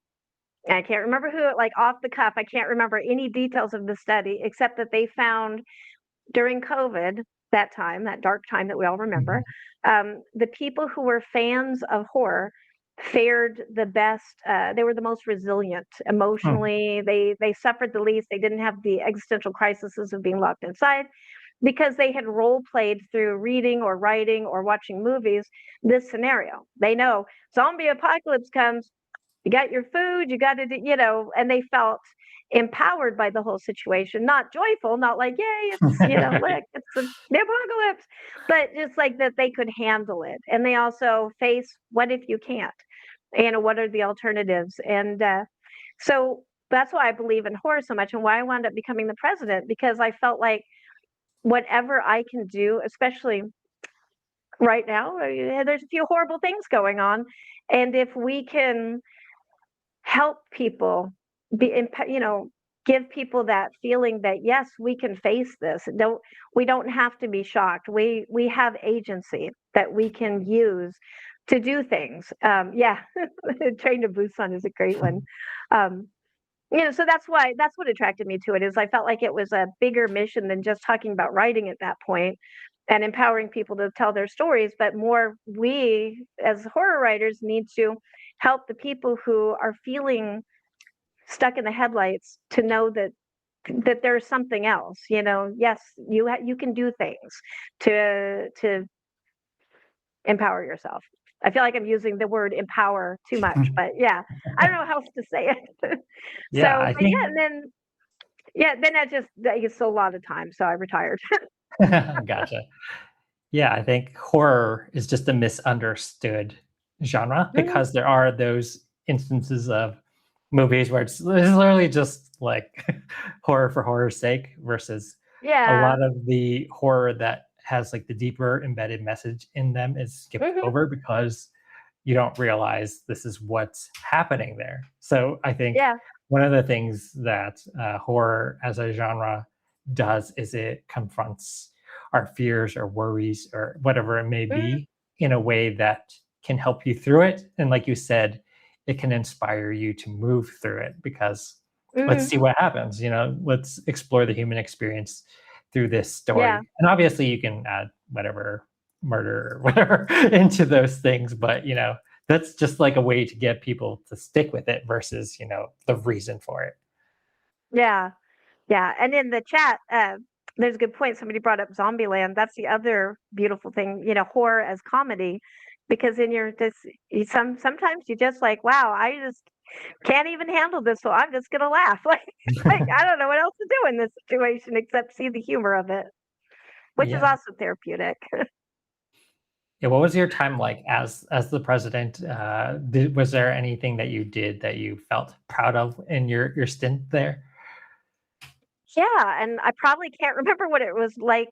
Speaker 2: and I can't remember who, like off the cuff, I can't remember any details of the study except that they found during COVID, that time, that dark time that we all remember,
Speaker 1: Mhm.
Speaker 2: the people who were fans of horror fared the best. They were the most resilient
Speaker 1: Hmm.
Speaker 2: emotionally. They suffered the least. They didn't have the existential crises of being locked inside because they had role played through reading or writing or watching movies this scenario. They know zombie apocalypse comes, you got your food, you got to do, and they felt empowered by the whole situation, not joyful, not like, yay, it's, look, it's the apocalypse, but just like that they could handle it. And they also face what if you can't, what are the alternatives? And so that's why I believe in horror so much and why I wound up becoming the president, because I felt like whatever I can do, especially right now, there's a few horrible things going on. And if we can help people give people that feeling that yes, we can face this. We don't have to be shocked. We have agency that we can use to do things. Yeah. Train to Busan is a great one. um, so that's what attracted me to it. Is I felt like it was a bigger mission than just talking about writing at that point and empowering people to tell their stories, but more, we as horror writers need to help the people who are feeling stuck in the headlights to know that there's something else. Yes, you can do things to empower yourself. I feel like I'm using the word empower too much, but yeah, I don't know how else to say it.
Speaker 1: Yeah,
Speaker 2: So,
Speaker 1: I
Speaker 2: but yeah,
Speaker 1: think
Speaker 2: and then yeah, then that gets a lot of time, so I retired.
Speaker 1: gotcha. Yeah, I think horror is just a misunderstood genre
Speaker 2: Mhm.
Speaker 1: because there are those instances of movies where it's literally just like horror for horror's sake versus a
Speaker 2: Yeah.
Speaker 1: lot of the horror that has like the deeper embedded message in them is skipped
Speaker 2: Hmm.
Speaker 1: over because you don't realize this is what's happening there. So I think
Speaker 2: Yeah.
Speaker 1: one of the things that horror as a genre does is it confronts our fears or worries or whatever it may
Speaker 2: Hmm.
Speaker 1: be in a way that can help you through it. And like you said, it can inspire you to move through it because let's
Speaker 2: Hmm.
Speaker 1: see what happens. Let's explore the human experience through this
Speaker 2: Yeah.
Speaker 1: story. And obviously, you can add whatever murder or whatever into those things, but that's just like a way to get people to stick with it versus the reason for it.
Speaker 2: Yeah. Yeah, and in the chat, there's a good point. Somebody brought up Zombieland. That's the other beautiful thing, horror as comedy, because in your this sometimes you just like, wow, I just can't even handle this, so I'm just gonna laugh. Like I don't know what else to do in this situation except see the humor of it, which is
Speaker 1: Yeah.
Speaker 2: also therapeutic.
Speaker 1: Yeah, what was your time like as the president? Was there anything that you did that you felt proud of in your stint there?
Speaker 2: Yeah, and I probably can't remember what it was like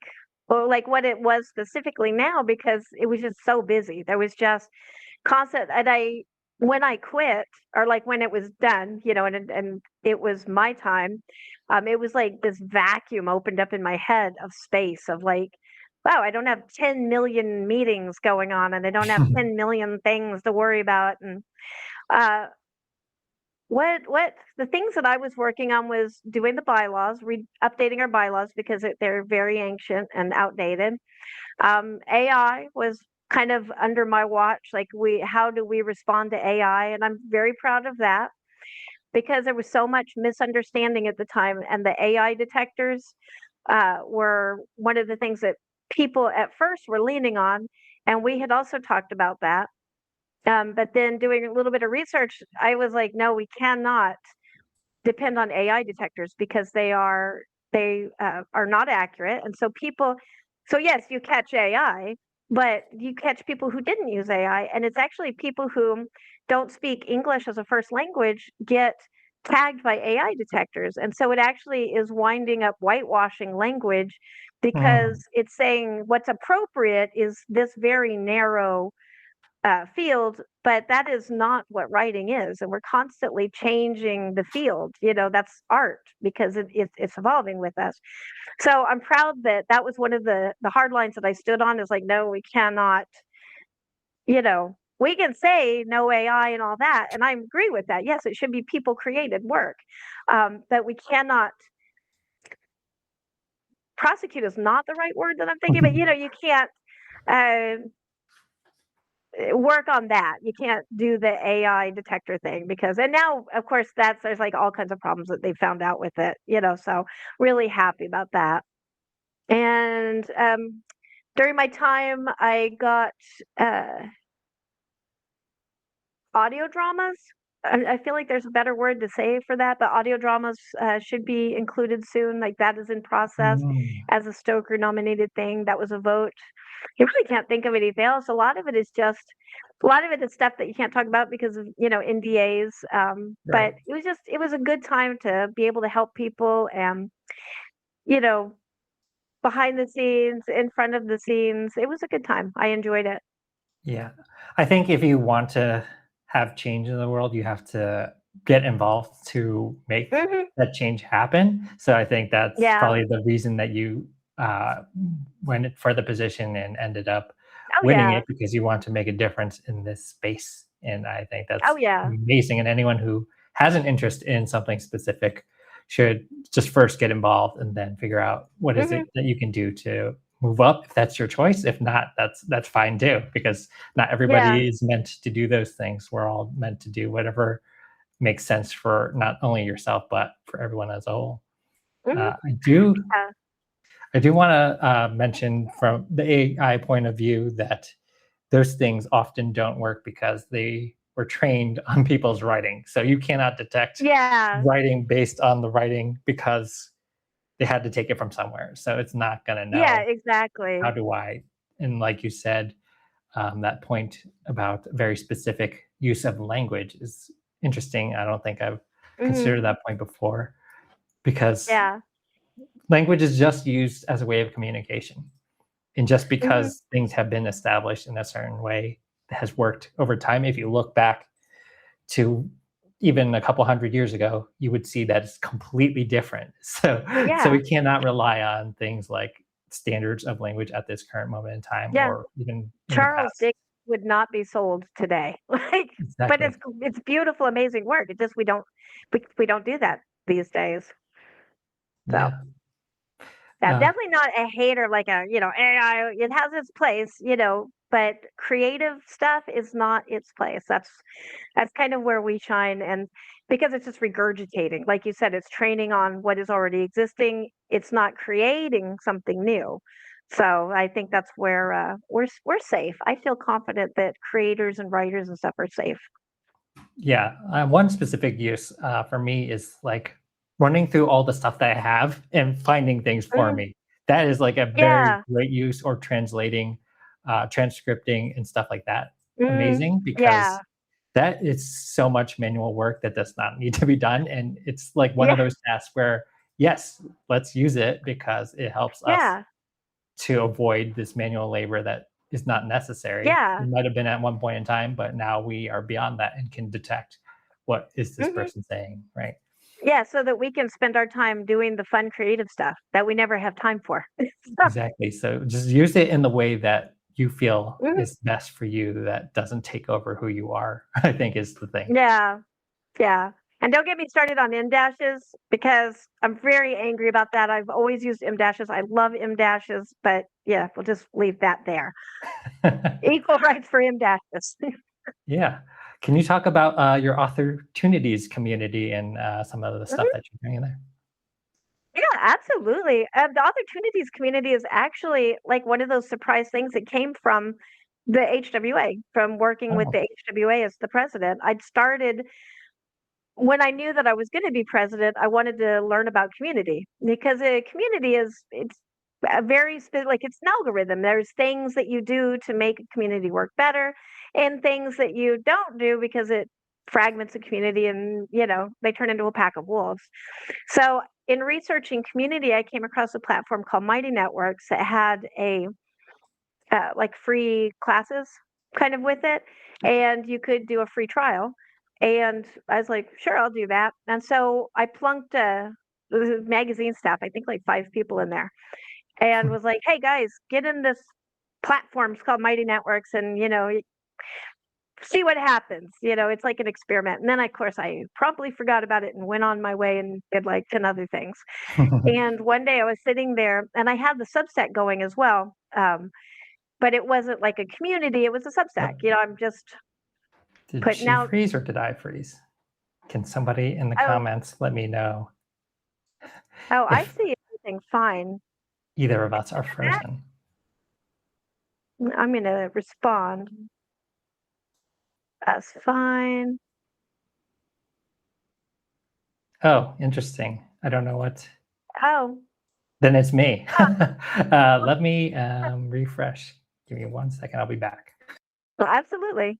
Speaker 2: or like what it was specifically now because it was just so busy. There was just constant and I when I quit or like when it was done, and it was my time, it was like this vacuum opened up in my head of space of like, wow, I don't have 10 million meetings going on and I don't have 10 million things to worry about. And uh what the things that I was working on was doing the bylaws, updating our bylaws because they're very ancient and outdated. AI was kind of under my watch, like how do we respond to AI? And I'm very proud of that because there was so much misunderstanding at the time, and the AI detectors were one of the things that people at first were leaning on, and we had also talked about that. But then doing a little bit of research, I was like, no, we cannot depend on AI detectors because they are not accurate, and so people. So yes, you catch AI, but you catch people who didn't use AI, and it's actually people who don't speak English as a first language get tagged by AI detectors, and so it actually is winding up whitewashing language because
Speaker 1: Mm,
Speaker 2: it's saying what's appropriate is this very narrow field, but that is not what writing is, and we're constantly changing the field. That's art because it's evolving with us. So I'm proud that that was one of the hard lines that I stood on. Is like, no, we cannot. We can say no AI and all that, and I agree with that. Yes, it should be people created work, but we cannot. Prosecute is not the right word that I'm thinking, but you can't. Uh, work on that. You can't do the AI detector thing because and now of course there's like all kinds of problems that they found out with it, so really happy about that. And during my time I got uh audio dramas. I feel like there's a better word to say for that, but audio dramas should be included soon. Like that is in process
Speaker 1: mm,
Speaker 2: as a Stoker nominated thing. That was a vote. You really can't think of anything else. A lot of it is stuff that you can't talk about because of NDAs. But
Speaker 1: right.
Speaker 2: it was a good time to be able to help people and you know behind the scenes, in front of the scenes. It was a good time. I enjoyed it.
Speaker 1: Yeah. I think if you want to have change in the world, you have to get involved to make
Speaker 2: Hmm.
Speaker 1: that change happen. So I think that's
Speaker 2: Yeah.
Speaker 1: probably the reason that you uh, went for the position and ended up
Speaker 2: Oh
Speaker 1: winning
Speaker 2: yeah.
Speaker 1: it because you want to make a difference in this space. And I think
Speaker 2: Oh
Speaker 1: that's
Speaker 2: yeah.
Speaker 1: amazing. And anyone who has an interest in something specific should just first get involved and then figure out what is
Speaker 2: Hmm.
Speaker 1: it that you can do to move up if that's your choice. If not, that's fine too, because not
Speaker 2: Yeah.
Speaker 1: everybody is meant to do those things. We're all meant to do whatever makes sense for not only yourself but for everyone as a whole.
Speaker 2: Hmm.
Speaker 1: I do
Speaker 2: Yeah.
Speaker 1: I do want to mention from the AI point of view that those things often don't work because they were trained on people's writing. So you cannot detect
Speaker 2: Yeah.
Speaker 1: writing based on the writing because they had to take it from somewhere. So it's not going to
Speaker 2: Yeah.
Speaker 1: know how
Speaker 2: Exactly.
Speaker 1: do I. And like you said, that point about very specific use of language is interesting. I don't think I've considered that point before, because
Speaker 2: Yeah.
Speaker 1: language is just used as a way of communication. And just
Speaker 2: Mhm.
Speaker 1: because things have been established in a certain way that has worked over time, if you look back to even a couple hundred years ago, you would see that it's completely different. So
Speaker 2: Yeah.
Speaker 1: we cannot rely on things like standards of language at this current moment in time,
Speaker 2: Yeah.
Speaker 1: or even in the
Speaker 2: Charles
Speaker 1: past.
Speaker 2: Dickens would not be sold today. Like, but
Speaker 1: Exactly.
Speaker 2: it's beautiful, amazing work. It just we don't do that these days. So
Speaker 1: Yeah.
Speaker 2: I'm
Speaker 1: Uh,
Speaker 2: definitely not a hater like a, AI. It has its place, but creative stuff is not its place. That's kind of where we shine, and because it's just regurgitating. Like you said, it's training on what is already existing. It's not creating something new. So I think that's where we're safe. I feel confident that creators and writers and stuff are safe.
Speaker 1: yeah. One specific use for me is like running through all the stuff that I have and finding things for
Speaker 2: Mm,
Speaker 1: me. That is like a very
Speaker 2: yeah.
Speaker 1: great use, or translating, transcripting, and stuff like that.
Speaker 2: Mm,
Speaker 1: Amazing,
Speaker 2: yeah.
Speaker 1: because that is so much manual work that does not need to be done. And it's like one of
Speaker 2: Yeah.
Speaker 1: those tasks where, yes, let's use it because it helps us
Speaker 2: Yeah.
Speaker 1: to avoid this manual labor that is not necessary.
Speaker 2: Yeah.
Speaker 1: It might have been at one point in time, but now we are beyond that and can detect what is this
Speaker 2: Mhm.
Speaker 1: person saying, right?
Speaker 2: Yeah, so that we can spend our time doing the fun creative stuff that we never have time for. So,
Speaker 1: Exactly. So just use it in the way that you feel
Speaker 2: mhm,
Speaker 1: is best for you, that doesn't take over who you are, I think is the thing.
Speaker 2: yeah, yeah. And don't get me started on M dashes because I'm very angry about that. I've always used M dashes. I love M dashes, but yeah, we'll just leave that there. Equal rights for M dashes.
Speaker 1: Yeah. Can you talk about your opportunities community and some of the stuff
Speaker 2: Mhm.
Speaker 1: that you're doing in there?
Speaker 2: Yeah, absolutely. The opportunities community is actually like one of those surprise things that came from the HWA, from working with
Speaker 1: Oh,
Speaker 2: the HWA as the president. I'd started when I knew that I was going to be president. I wanted to learn about community because a community it's a like it's an algorithm. There's things that you do to make a community work better, and things that you don't do because it fragments a community, and they turn into a pack of wolves. So in researching community, I came across a platform called Mighty Networks that had a like free classes kind of with it, and you could do a free trial. And I was like, sure, I'll do that. And so I plunked the magazine staff, I think like 5 people in there, and was like, hey guys, get in this platform. It's called Mighty Networks, and see what happens. It's like an experiment. And then of course I promptly forgot about it and went on my way and did like 10 other things. And one day I was sitting there and I had the Substack going as well. But it wasn't like a community, it was a Substack.
Speaker 1: oh,
Speaker 2: I'm just
Speaker 1: did
Speaker 2: putting
Speaker 1: she
Speaker 2: out,
Speaker 1: freeze or did I freeze? Can somebody in the
Speaker 2: oh,
Speaker 1: comments let me know
Speaker 2: I
Speaker 1: if
Speaker 2: see everything fine.
Speaker 1: either of us are frozen?
Speaker 2: I'm gonna respond. That's fine.
Speaker 1: Oh, interesting. I don't know what.
Speaker 2: Oh,
Speaker 1: Then it's me.
Speaker 2: huh,
Speaker 1: Let me refresh. Give me 1 second. I'll be back.
Speaker 2: well, absolutely.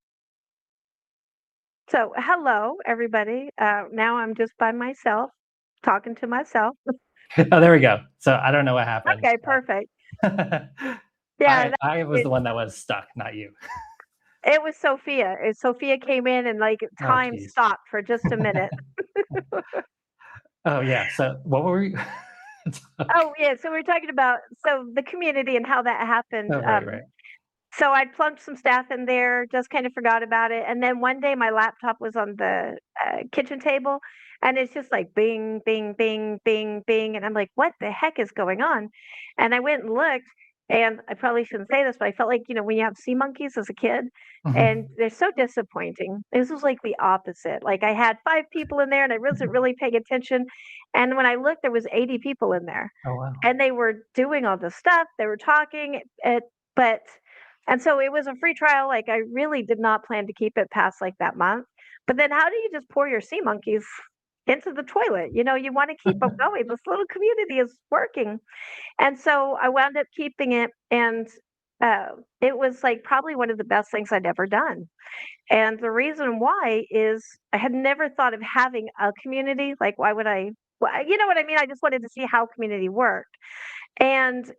Speaker 2: So, hello, everybody. Now I'm just by myself, talking to myself.
Speaker 1: Oh, there we go. So I don't know what happened.
Speaker 2: Okay, perfect. Yeah,
Speaker 1: I was the one that was stuck, not you.
Speaker 2: it was Sophia. Sophia came in and like
Speaker 1: Oh,
Speaker 2: time
Speaker 1: geez.
Speaker 2: stopped for just a minute.
Speaker 1: Oh, yeah. So what were we?
Speaker 2: Oh yeah, so we're talking about the community and how that happened.
Speaker 1: Oh, right, right.
Speaker 2: So I plunked some staff in there, just kind of forgot about it, and then one day my laptop was on the kitchen table, and it's just like bing, bing, bing, bing, bing, and I'm like, what the heck is going on? And I went and looked, and I probably shouldn't say this, but I felt like when you have sea monkeys as a kid, and
Speaker 1: Mhm.
Speaker 2: they're so disappointing. This was like the opposite. Like I had 5 people in there, and I wasn't really paying attention, and when I looked, there was 80 people in there,
Speaker 1: Oh, wow.
Speaker 2: and they were doing all this stuff. They were talking, but and so it was a free trial. Like I really did not plan to keep it past like that month. But then how do you just pour your sea monkeys into the toilet? You want to keep them going. This little community is working. And so I wound up keeping it. And It was like probably one of the best things I'd ever done. And the reason why is I had never thought of having a community. Like, why would I? Well, you know what I mean? I just wanted to see how community worked. And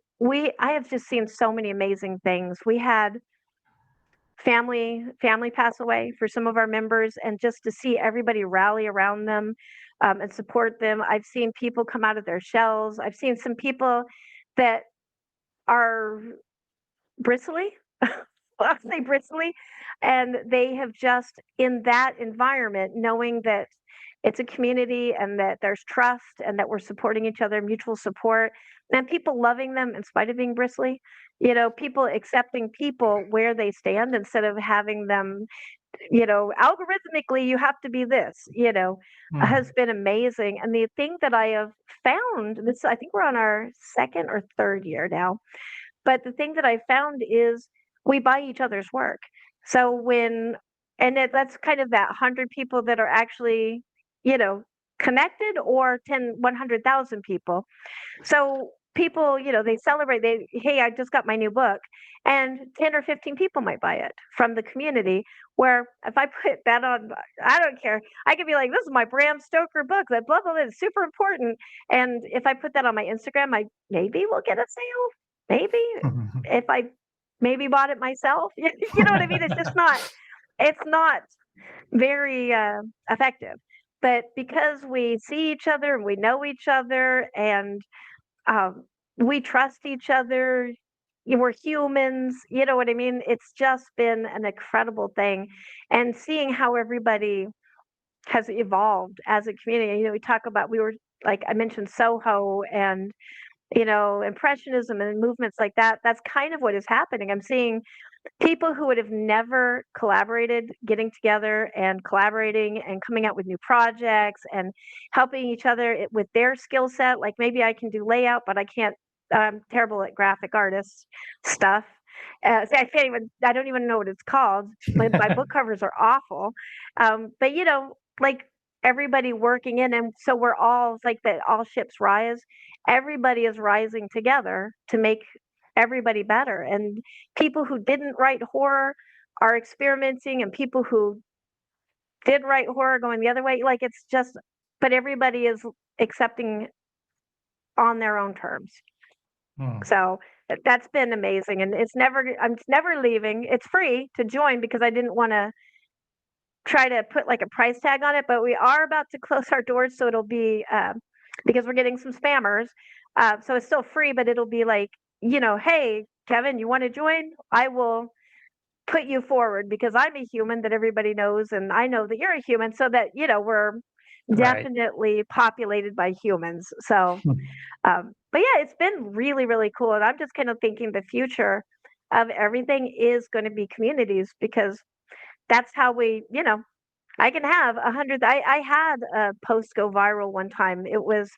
Speaker 2: I have just seen so many amazing things. We had family pass away for some of our members, and just to see everybody rally around them and support them. I've seen people come out of their shells. I've seen some people that are bristly. I'll say bristly, and they have just in that environment, knowing that it's a community and that there's trust and that we're supporting each other, mutual support, and people loving them in spite of being bristly. You know, people accepting people where they stand instead of having them, algorithmically, you have to be this,
Speaker 1: Mm.
Speaker 2: has been amazing. And the thing that I have found, this, I think we're on our second or third year now, but the thing that I found is we buy each other's work. So that's kind of that 100 people that are actually, you know, connected, or 10, 100,000 people. So people, they celebrate, hey, I just got my new book. And 10 or 15 people might buy it from the community. Where if I put that on, I don't care. I could be like, this is my Bram Stoker book, that blah, blah, blah, it's super important. And if I put that on my Instagram, I maybe will get a sale. Maybe if I maybe bought it myself. You know what I mean? It's not very effective. But because we see each other and we know each other, and um, we trust each other, we're humans. You know what I mean? It's just been an incredible thing, and seeing how everybody has evolved as a community. We talk about, we were like I mentioned Soho and impressionism and movements like that. That's kind of what is happening. I'm seeing people who would have never collaborated getting together and collaborating and coming out with new projects and helping each other with their skill set. Like, maybe I can do layout, but I can't. I'm terrible at graphic artist stuff. See, I don't even know what it's called. My book covers are awful. But like everybody working in, and so we're all it's like that. All ships rise. Everybody is rising together to make everybody better. And people who didn't write horror are experimenting, and people who did write horror going the other way. Like, it's just, but everybody is accepting on their own terms.
Speaker 1: Mm.
Speaker 2: So that's been amazing, and I'm never leaving. It's free to join because I didn't want to try to put like a price tag on it, but we are about to close our doors, so it'll be because we're getting some spammers. So it's still free, but it'll be like, hey, Kevin, you want to join? I will put you forward because I'm a human that everybody knows, and I know that you're a human, so that we're
Speaker 1: Right.
Speaker 2: definitely populated by humans. So, but yeah, it's been really, really cool, and I'm just kind of thinking the future of everything is going to be communities, because that's how I can have 100. I had a post go viral one time. It was,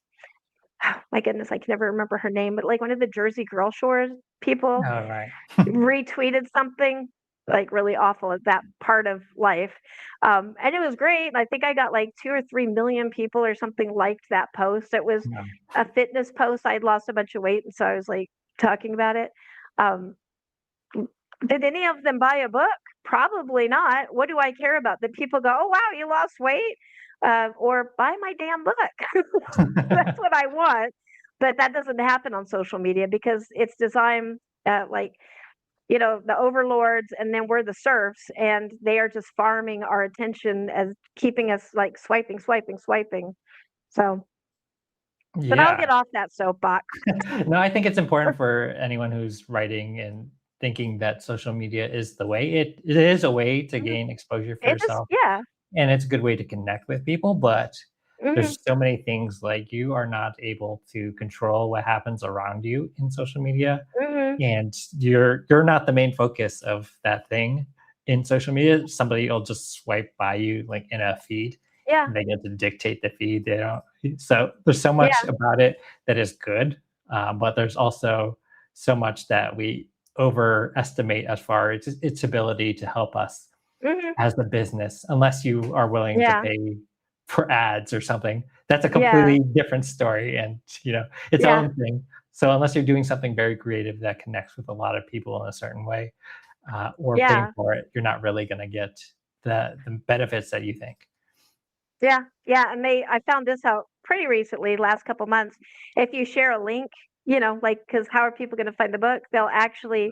Speaker 2: oh my goodness, I can never remember her name, but like one of the Jersey Girl Shores people
Speaker 1: All right.
Speaker 2: retweeted something like really awful at that part of life. And it was great. I think I got like 2 or 3 million people or something liked that post. It was
Speaker 1: Yeah.
Speaker 2: a fitness post. I'd lost a bunch of weight, and so I was like talking about it. Um, did any of them buy a book? Probably not. What do I care about? That people go, "Oh wow, you lost weight," or buy my damn book. That's what I want. But that doesn't happen on social media because it's designed like the overlords, and then we're the serfs, and they are just farming our attention as keeping us like swiping, swiping, swiping. So, but I'll
Speaker 1: Yeah.
Speaker 2: get off that soapbox.
Speaker 1: No, I think it's important for anyone who's writing and thinking that social media is the way. It is a way to
Speaker 2: Mhm.
Speaker 1: gain exposure for
Speaker 2: It is,
Speaker 1: yourself,
Speaker 2: yeah.
Speaker 1: and it's a good way to connect with people, but
Speaker 2: Hmm.
Speaker 1: there's so many things like you are not able to control what happens around you in social media,
Speaker 2: Hmm.
Speaker 1: and you're not the main focus of that thing in social media. Somebody will just swipe by you like in a feed,
Speaker 2: Yeah.
Speaker 1: and they get to dictate the feed. They don't. So there's so much
Speaker 2: Yeah.
Speaker 1: about it that is good, but there's also so much that we overestimate as far as its ability to help us
Speaker 2: Hmm.
Speaker 1: as a business, unless you are willing to
Speaker 2: Yeah.
Speaker 1: pay for ads or something. That's a
Speaker 2: Yeah.
Speaker 1: completely different story and its
Speaker 2: Yeah.
Speaker 1: own thing. So unless you're doing something very creative that connects with a lot of people in a certain way, or paying
Speaker 2: Yeah.
Speaker 1: for it, you're not really going to get the benefits that you think.
Speaker 2: Yeah, yeah, and I found this out pretty recently, last couple months. If you share a link, like, because how are people going to find the book? They'll actually,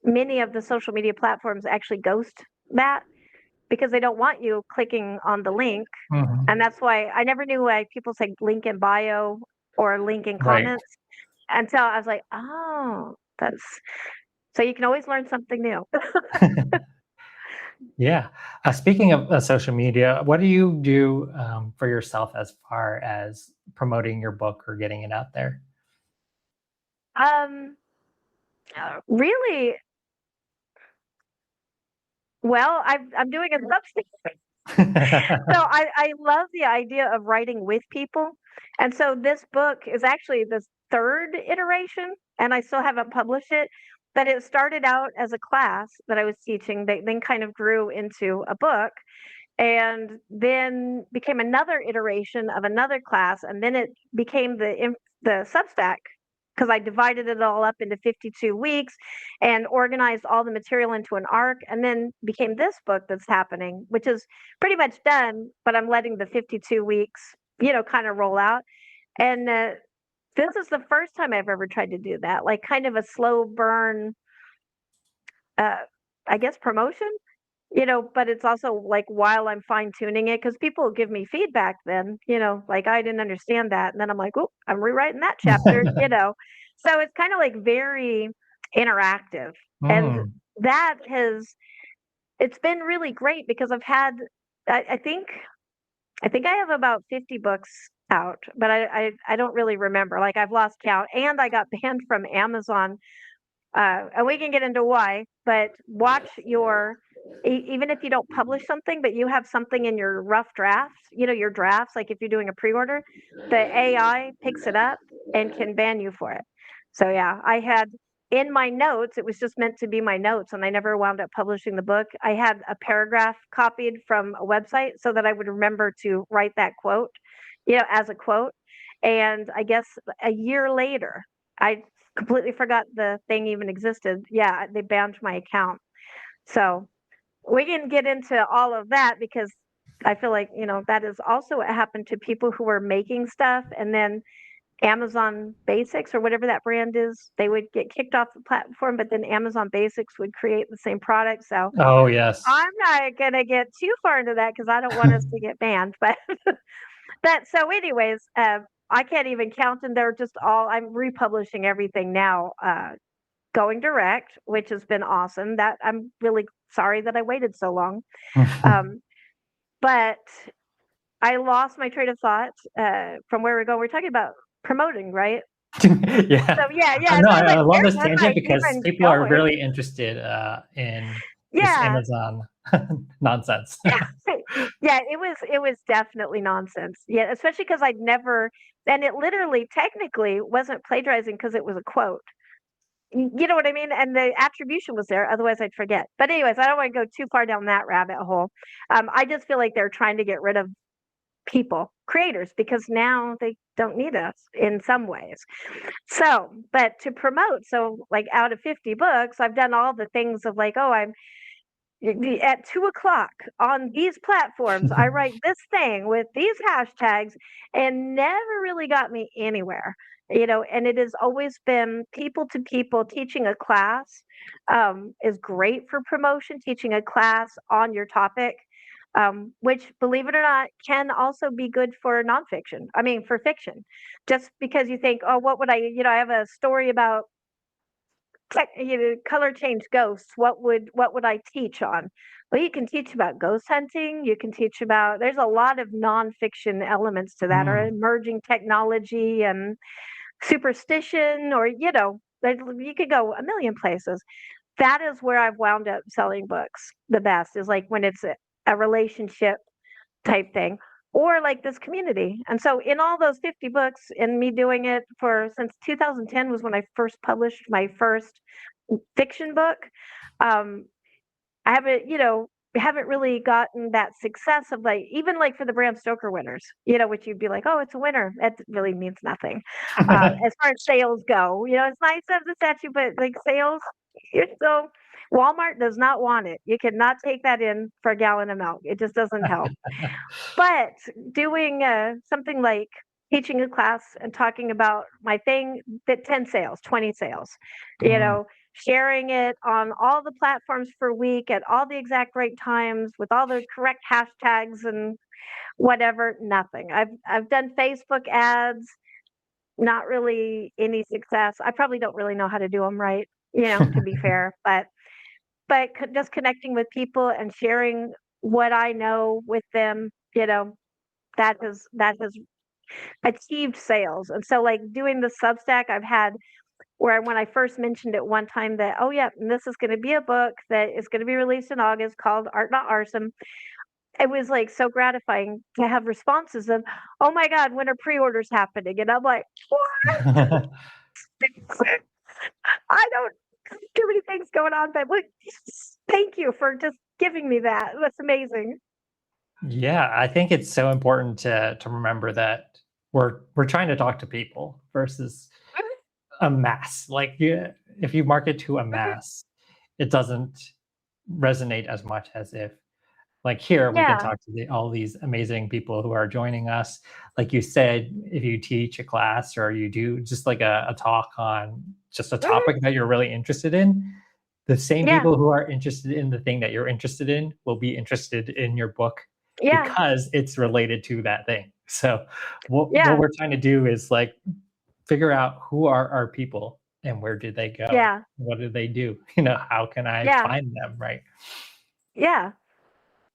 Speaker 2: many of the social media platforms actually ghost that because they don't want you clicking on the link.
Speaker 1: Mhm.
Speaker 2: And that's why I never knew why people say link in bio or link in
Speaker 1: Right.
Speaker 2: comments until I was like, oh, that's so you can always learn something new.
Speaker 1: Yeah. Speaking of social media, what do you do for yourself as far as promoting your book or getting it out there?
Speaker 2: Um, really, well, I'm doing a Substack. So I love the idea of writing with people. And so this book is actually the third iteration, and I still haven't published it. But it started out as a class that I was teaching that then kind of grew into a book and then became another iteration of another class. And then it became the Substack because I divided it all up into 52 weeks and organized all the material into an arc, and then became this book that's happening, which is pretty much done, but I'm letting the 52 weeks, kind of roll out. And this is the first time I've ever tried to do that, like kind of a slow burn, uh, I guess, promotion. But it's also like while I'm fine tuning it, because people give me feedback then, like I didn't understand that. And then I'm like, oh, I'm rewriting that chapter. So it's kind of like very interactive. And
Speaker 1: Mm.
Speaker 2: that it's been really great because I think, I have about 50 books out, but I don't really remember. Like I've lost count and I got banned from Amazon, and we can get into why, but watch even if you don't publish something, but you have something in your rough drafts, your drafts, like if you're doing a pre-order, the AI picks it up and can ban you for it. So yeah, I had in my notes, it was just meant to be my notes, and I never wound up publishing the book. I had a paragraph copied from a website so that I would remember to write that quote, as a quote. And I guess a year later, I completely forgot the thing even existed. Yeah, they banned my account. So we can get into all of that because I feel like, that is also what happened to people who were making stuff and then Amazon Basics or whatever that brand is, they would get kicked off the platform, but then Amazon Basics would create the same product. So
Speaker 1: Oh, yes.
Speaker 2: I'm not going to get too far into that because I don't want us to get banned. But so anyways, I can't even count, and they're just all. I'm republishing everything now, going direct, which has been awesome. That I'm really sorry that I waited so long. Um, but I lost my train of thought from where we're going. We're talking about promoting, right?
Speaker 1: Yeah.
Speaker 2: So yeah,
Speaker 1: I
Speaker 2: yeah.
Speaker 1: know.
Speaker 2: So I was
Speaker 1: I
Speaker 2: like,
Speaker 1: love
Speaker 2: where
Speaker 1: this
Speaker 2: was
Speaker 1: tangent
Speaker 2: I
Speaker 1: because
Speaker 2: even
Speaker 1: people are
Speaker 2: going?
Speaker 1: really interested in this
Speaker 2: Yeah,
Speaker 1: Amazon nonsense.
Speaker 2: yeah, yeah. It was definitely nonsense. Yeah, especially because I'd never, and it literally, technically, wasn't plagiarizing because it was a quote. You know what I mean? And the attribution was there, otherwise I'd forget. But anyways, I don't want to go too far down that rabbit hole. I just feel like they're trying to get rid of people, creators, because now they don't need us in some ways. So, but to promote, so like out of 50 books, I've done all the things of like, oh, I'm at 2 o'clock on these platforms, I write this thing with these hashtags, and never really got me anywhere. And it has always been people to people. Teaching a class is great for promotion, teaching a class on your topic, which, believe it or not, can also be good for nonfiction. I mean, for fiction. Just because you think, oh, what would I have a story about color change ghosts. What would I teach on? Well, you can teach about ghost hunting. You can teach about. There's a lot of nonfiction elements to that, or
Speaker 1: Mm.
Speaker 2: emerging technology and superstition, or you could go a million places. That is where I've wound up selling books the best. Is like when it's a relationship type thing, or like this community. And so in all those 50 books, and me doing it for since 2010 was when I first published my first fiction book. um I haven't, haven't really gotten that success of like, even like for the Bram Stoker winners, you know, which you'd be like, oh, it's a winner. That really means nothing. As far as sales go, you know, it's nice to have the statue, but like sales, you're still, Walmart does not want it. You cannot take that in for a gallon of milk. It just doesn't help. But doing something like teaching a class and talking about my thing, that 10 sales, 20 sales, you know, sharing it on all the platforms for a week at all the exact right times with all the correct hashtags and whatever, nothing. I've done Facebook ads, not really any success. I probably don't really know how to do them right, you know, to be fair, but just connecting with people and sharing what I know with them, you know, that has achieved sales. And so like doing the Substack I've had where when I first mentioned it one time that, oh yeah, and this is going to be a book that is going to be released in August called Art Not Arson. It was like so gratifying to have responses of, oh my God, when are pre-orders happening? And I'm like, what? I don't too many things going on, but thank you for just giving me that. That's amazing.
Speaker 1: Yeah, I think it's so important to remember that we're trying to talk to people versus a mass. Like, if you market to a mass, it doesn't resonate as much as if, like, here we can
Speaker 2: Yeah.
Speaker 1: talk to all these amazing people who are joining us. Like you said, if you teach a class or you do just like a talk on just a
Speaker 2: Mhm.
Speaker 1: topic that you're really interested in, the same
Speaker 2: Yeah.
Speaker 1: people who are interested in the thing that you're interested in will be interested in your book
Speaker 2: Yeah.
Speaker 1: because it's related to that thing. So what
Speaker 2: Yeah.
Speaker 1: we're trying to do is like figure out who are our people and where did they go?
Speaker 2: Yeah.
Speaker 1: What do they do? You know, how can I
Speaker 2: Yeah.
Speaker 1: find them, right?
Speaker 2: Yeah.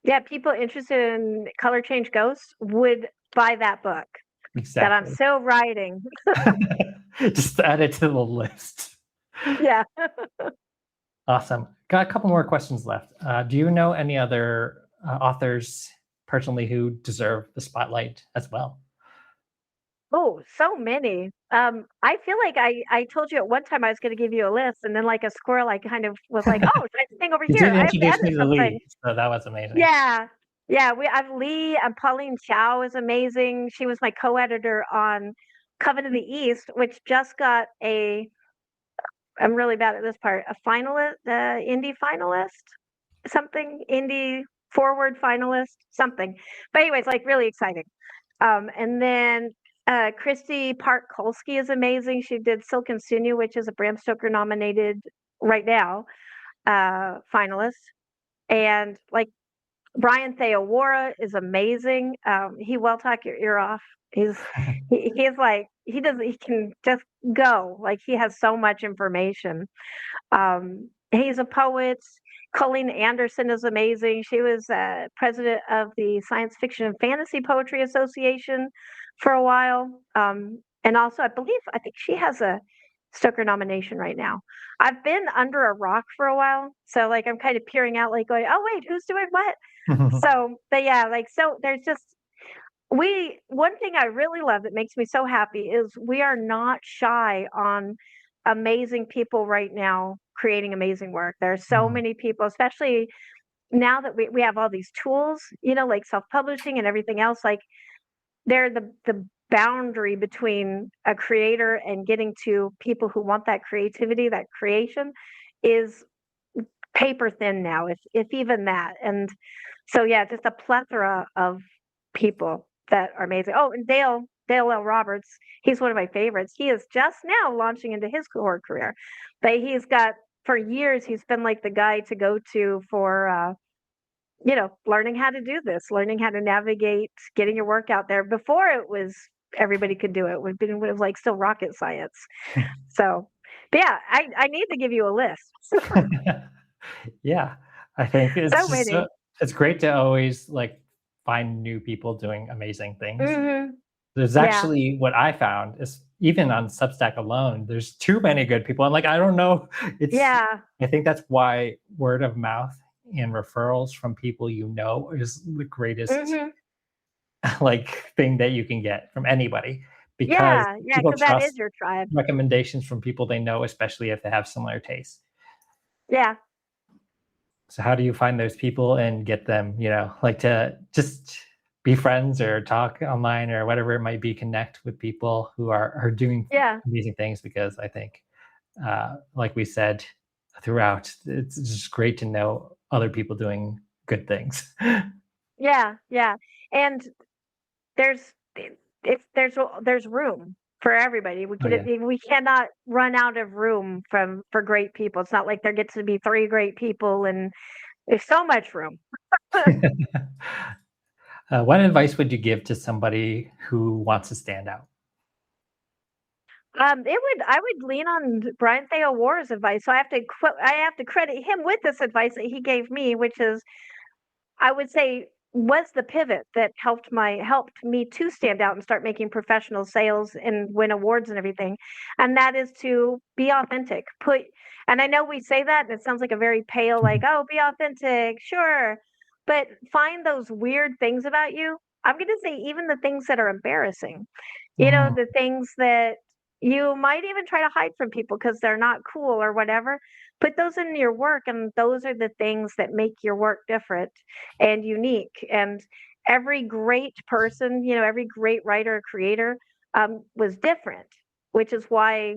Speaker 2: Yeah. People interested in Color Change Ghosts would buy that book that I'm
Speaker 1: Exactly.
Speaker 2: still writing.
Speaker 1: Just add it to the list.
Speaker 2: Yeah.
Speaker 1: Awesome. Got a couple more questions left. Do you know any other authors personally who deserve the spotlight as well?
Speaker 2: Oh, so many. I feel like I told you at one time I was going to give you a list, and then like a squirrel, I kind of was like, oh, nice thing over
Speaker 1: You
Speaker 2: here.
Speaker 1: did
Speaker 2: I have to
Speaker 1: introduce
Speaker 2: edit
Speaker 1: me to
Speaker 2: something.
Speaker 1: Lee, so that was amazing.
Speaker 2: Yeah. Yeah. I've Lee and Pauline Chow is amazing. She was my co-editor on Coven of the East, which just got I'm really bad at this part, a finalist, indie finalist, something, indie forward finalist, something. But anyways, like really exciting. And then Christy Park Kolsky is amazing. She did Silk and Sinew, which is a Bram Stoker nominated right now finalist. And like Brian Theowara is amazing. He will talk your ear off. He's like he can just go. Like he has so much information. He's a poet. Colleen Anderson is amazing. She was president of the Science Fiction and Fantasy Poetry Association for a while. And also, I think she has a Stoker nomination right now. I've been under a rock for a while. So, like, I'm kind of peering out, like, going, oh, wait, who's doing what? So, but yeah, like, so there's just, one thing I really love that makes me so happy is we are not shy on amazing people right now creating amazing work. There are so
Speaker 1: Mm,
Speaker 2: many people, especially now that we have all these tools, you know, like self-publishing and everything else, like they're the boundary between a creator and getting to people who want that creativity, that creation is paper thin now, if even that. And so yeah, just a plethora of people that are amazing. Oh, and Dale L. Roberts, he's one of my favorites. He is just now launching into his horror career, but he's got for years he's been like the guy to go to for you know, learning how to do this, learning how to navigate, getting your work out there. Before it was everybody could do it. It was like still rocket science. So, but yeah, I need to give you a list.
Speaker 1: yeah, I think
Speaker 2: So
Speaker 1: it's just
Speaker 2: many.
Speaker 1: it's great to always like find new people doing amazing things.
Speaker 2: Hmm.
Speaker 1: There's
Speaker 2: Yeah.
Speaker 1: actually what I found is even on Substack alone, there's too many good people. And like, I don't know, it's,
Speaker 2: Yeah.
Speaker 1: I think that's why word of mouth and referrals from people you know is the greatest
Speaker 2: Hmm.
Speaker 1: like thing that you can get from anybody because
Speaker 2: Yeah. Yeah.
Speaker 1: people
Speaker 2: Because that is
Speaker 1: trust
Speaker 2: your tribe.
Speaker 1: recommendations from people they know, especially if they have similar tastes.
Speaker 2: Yeah.
Speaker 1: So how do you find those people and get them, like to just be friends or talk online or whatever it might be, connect with people who are doing
Speaker 2: Yeah.
Speaker 1: amazing things? Because I think, like we said throughout, it's just great to know other people doing good things.
Speaker 2: Yeah. Yeah. And there's there's room for everybody.
Speaker 1: Oh yeah.
Speaker 2: We cannot run out of room for great people. It's not like there gets to be three great people and there's so much room.
Speaker 1: What advice would you give to somebody who wants to stand out?
Speaker 2: I would lean on Brian Theo Ward's advice. So I have to credit him with this advice that he gave me, which is I would say was the pivot that helped me to stand out and start making professional sales and win awards and everything. And that is to be authentic. And I know we say that and it sounds like a very pale, like, oh, be authentic, sure. But find those weird things about you. I'm gonna say even the things that are embarrassing.
Speaker 1: Mm,
Speaker 2: The things that you might even try to hide from people because they're not cool or whatever. Put those in your work, and those are the things that make your work different and unique. And every great person, every great writer or creator was different, which is why,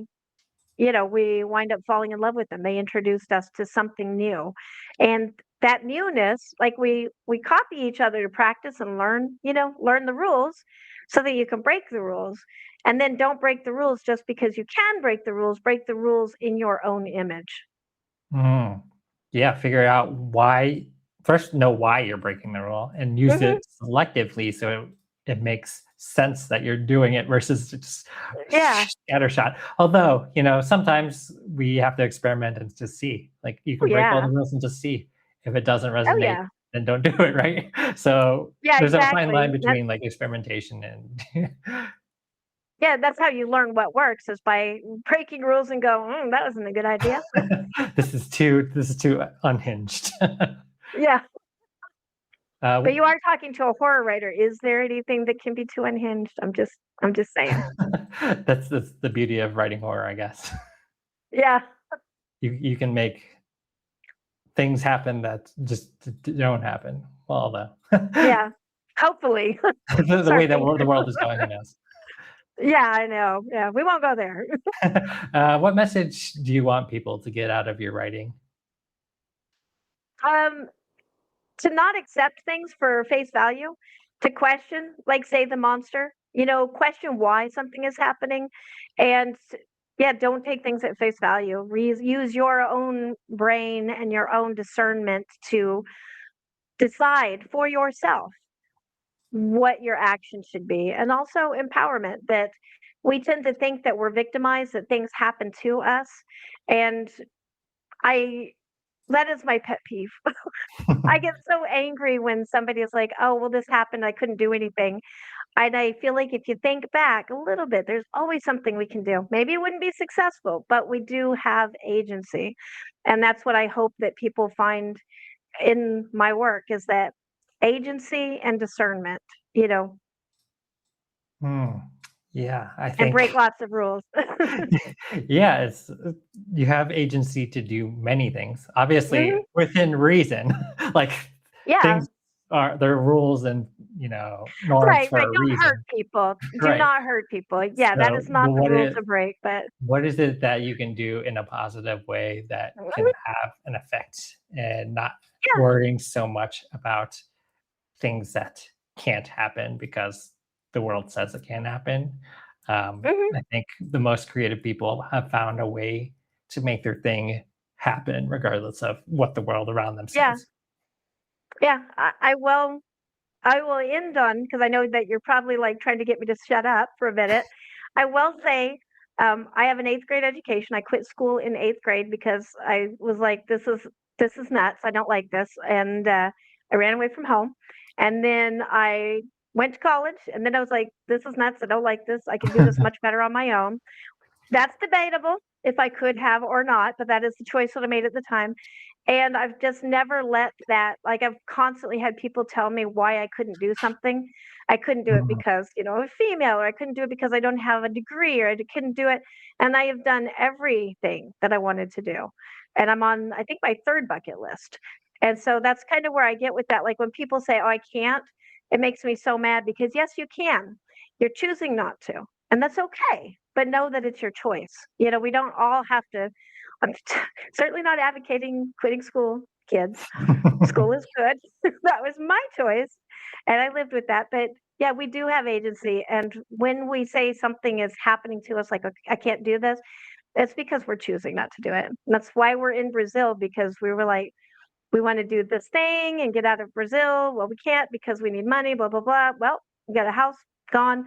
Speaker 2: we wind up falling in love with them. They introduced us to something new. And that newness, like we copy each other to practice and learn, learn the rules so that you can break the rules. And then don't break the rules just because you can break the rules in your own image.
Speaker 1: mm. Yeah, figure out why. First, know why you're breaking the rule and use
Speaker 2: Hmm.
Speaker 1: it selectively so it makes sense that you're doing it versus just
Speaker 2: Yeah.
Speaker 1: scattershot. Although, sometimes we have to experiment and just see. Like you
Speaker 2: Oh
Speaker 1: can break all the
Speaker 2: yeah.
Speaker 1: rules and just see. If it doesn't
Speaker 2: Oh
Speaker 1: resonate,
Speaker 2: yeah.
Speaker 1: then don't do it, right? So
Speaker 2: Yeah,
Speaker 1: there's a fine line
Speaker 2: exactly.
Speaker 1: between like experimentation and
Speaker 2: Yeah, that's how you learn what works is by breaking rules and go, that wasn't a good idea.
Speaker 1: this is too unhinged.
Speaker 2: Yeah.
Speaker 1: uh,
Speaker 2: But you are talking to a horror writer. Is there anything that can be too unhinged? I'm just saying.
Speaker 1: that's the beauty of writing horror, I guess.
Speaker 2: Yeah.
Speaker 1: You can make things happen that just don't happen. Well, the
Speaker 2: Yeah. Hopefully.
Speaker 1: the way that
Speaker 2: Sorry.
Speaker 1: the world is going, who knows?
Speaker 2: Yeah, I know. Yeah, we won't go there.
Speaker 1: What message do you want people to get out of your writing?
Speaker 2: Um, to not accept things for face value, to question, like say the monster, question why something is happening, and yeah, don't take things at face value. Use your own brain and your own discernment to decide for yourself what your action should be, and also empowerment that we tend to think that we're victimized, that things happen to us, and I that is my pet peeve. I get so angry when somebody is like, "Oh, well, this happened. I couldn't do anything." And I feel like if you think back a little bit, there's always something we can do. Maybe it wouldn't be successful, but we do have agency. And that's what I hope that people find in my work is that agency and discernment,
Speaker 1: Hmm. Yeah, I
Speaker 2: and break
Speaker 1: think
Speaker 2: lots of rules.
Speaker 1: yeah, it's you have agency to do many things, obviously
Speaker 2: Mhm.
Speaker 1: within reason. Like
Speaker 2: Yeah.
Speaker 1: things are there are rules and norms
Speaker 2: Right,
Speaker 1: for
Speaker 2: right.
Speaker 1: a
Speaker 2: Don't hurt
Speaker 1: reason,
Speaker 2: people. Do
Speaker 1: right?
Speaker 2: not hurt people. Yeah, that
Speaker 1: So,
Speaker 2: is
Speaker 1: but
Speaker 2: not the rule to break, but
Speaker 1: what is it that you can do in a positive way that can
Speaker 2: Mhm.
Speaker 1: have an effect and not
Speaker 2: Yeah.
Speaker 1: worrying so much about things that can't happen because the world says it can't happen?
Speaker 2: Mhm.
Speaker 1: I think the most creative people have found a way to make their thing happen, regardless of what the world around them
Speaker 2: Yeah.
Speaker 1: says.
Speaker 2: Yeah. I will end on because I know that you're probably like trying to get me to shut up for a minute. I will say I have an eighth grade education. I quit school in eighth grade because I was like, this is nuts. I don't like this, and I ran away from home. And then I went to college, and then I was like, this is nuts. I don't like this. I can do this much better on my own. That's debatable if I could have or not, but that is the choice that I made at the time. And I've just never let that like I've constantly had people tell me why I couldn't do something. I couldn't do it
Speaker 1: Mm,
Speaker 2: because, I'm female, or I couldn't do it because I don't have a degree, or couldn't do it. And I have done everything that I wanted to do. And I'm on, I think, my third bucket list. And so that's kind of where I get with that. Like when people say, "Oh, I can't," it makes me so mad because yes, you can. You're choosing not to, and that's okay. But know that it's your choice. We don't all have to. I'm certainly not advocating quitting school, kids. School is good. That was my choice, and I lived with that. But yeah, we do have agency, and when we say something is happening to us, like, I can't do this, it's because we're choosing not to do it. And that's why we're in Brazil, because we were like, we want to do this thing and get out of Brazil. Well, we can't because we need money, blah, blah, blah. Well, we got a house gone,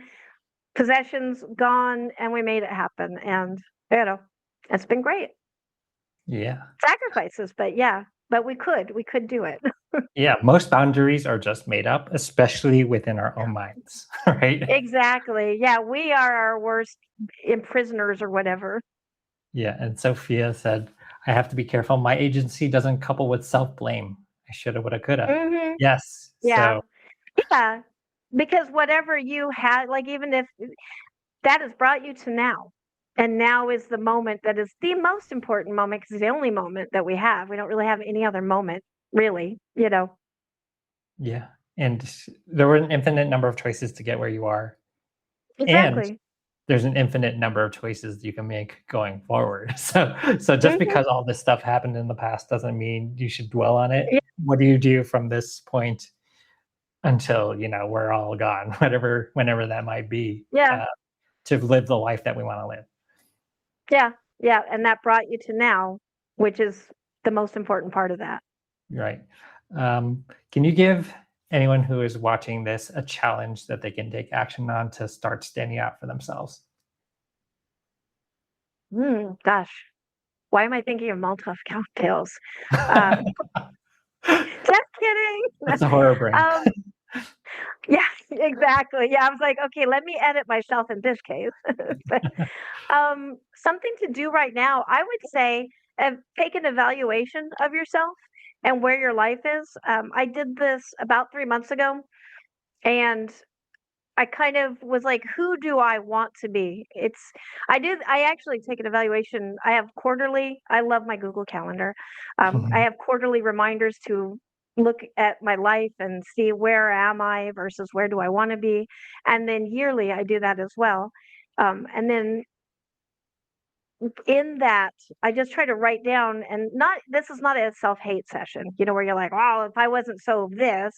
Speaker 2: possessions gone, and we made it happen. And, it's been great.
Speaker 1: Yeah.
Speaker 2: Sacrifices, but yeah, but we could do it.
Speaker 1: Yeah. Most boundaries are just made up, especially within our own minds, right?
Speaker 2: Exactly. Yeah, we are our worst imprisoners or whatever.
Speaker 1: Yeah. And Sophia said, I have to be careful. My agency doesn't couple with self blame. I shoulda, woulda, coulda.
Speaker 2: Mhm.
Speaker 1: Yes.
Speaker 2: Yeah.
Speaker 1: So,
Speaker 2: Yeah. Because whatever you had, like, even if that has brought you to now, and now is the moment that is the most important moment because it's the only moment that we have. We don't really have any other moment, really.
Speaker 1: yeah. And there were an infinite number of choices to get where you are. And
Speaker 2: Exactly.
Speaker 1: there's an infinite number of choices you can make going forward. So just
Speaker 2: Mhm.
Speaker 1: because all this stuff happened in the past doesn't mean you should dwell on it.
Speaker 2: Yeah.
Speaker 1: What do you do from this point until, we're all gone, whenever that might be,
Speaker 2: Yeah.
Speaker 1: to live the life that we want to live.
Speaker 2: Yeah. Yeah, and that brought you to now, which is the most important part of that.
Speaker 1: Right. Can you give anyone who is watching this a challenge that they can take action on to start standing out for themselves?
Speaker 2: Gosh, why am I thinking of Molotov cocktails? Um, just kidding.
Speaker 1: That's a horror brain.
Speaker 2: Um, yeah, exactly. Yeah, I was like, "Okay, let me edit myself in this case." But, something to do right now, I would say, take an evaluation of yourself and where your life is. I did this about 3 months ago, and I kind of was like, "Who do I want to be?" I actually take an evaluation. I have quarterly I love my Google Calendar. I have quarterly reminders to look at my life and see where am I versus where do I wanna be, and then yearly, I do that as well. And then in that, I just try to write down, and not this is not a self-hate session, where you're like, "Oh, if I wasn't so this,"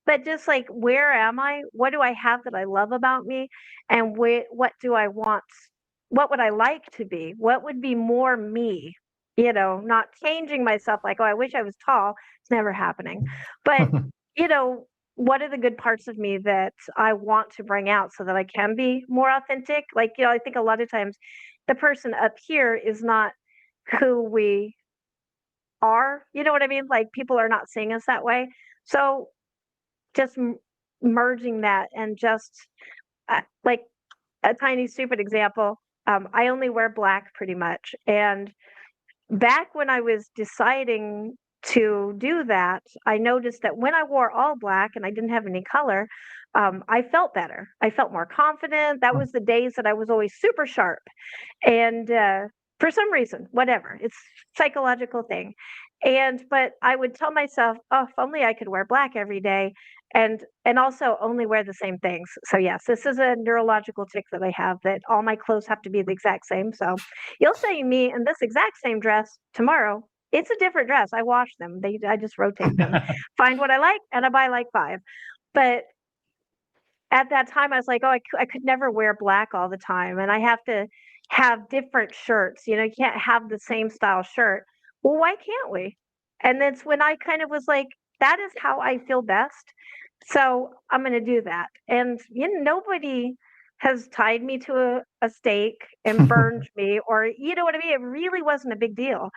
Speaker 2: but just like, where am I? What do I have that I love about me? And what do I want? What would I like to be? What would be more me? Not changing myself like, oh, I wish I was tall. It's never happening. But, you know, what are the good parts of me that I want to bring out so that I can be more authentic? Like, I think a lot of times the person up here is not who we are. You know what I mean? Like, people are not seeing us that way. So just merging that and just like a tiny stupid example. I only wear black pretty much, and back when I was deciding to do that, I noticed that when I wore all black and I didn't have any color, I felt better. I felt more confident. That was the days that I was always super sharp, and for some reason, whatever, it's psychological thing. But I would tell myself, oh, if only I could wear black every day, and also only wear the same things. So yes, this is a neurological tick that I have, that all my clothes have to be the exact same. So you'll see me in this exact same dress tomorrow. It's a different dress. I wash them. I just rotate them. Find what I like, and I buy like five. But at that time, I was like, "Oh, I could never wear black all the time, and I have to have different shirts, you can't have the same style shirt." Well, why can't we? And that's when I kind of was like, "That is how I feel best, so I'm gonna do that." And, nobody has tied me to a stake and burned me, or you know what I mean? It really wasn't a big deal.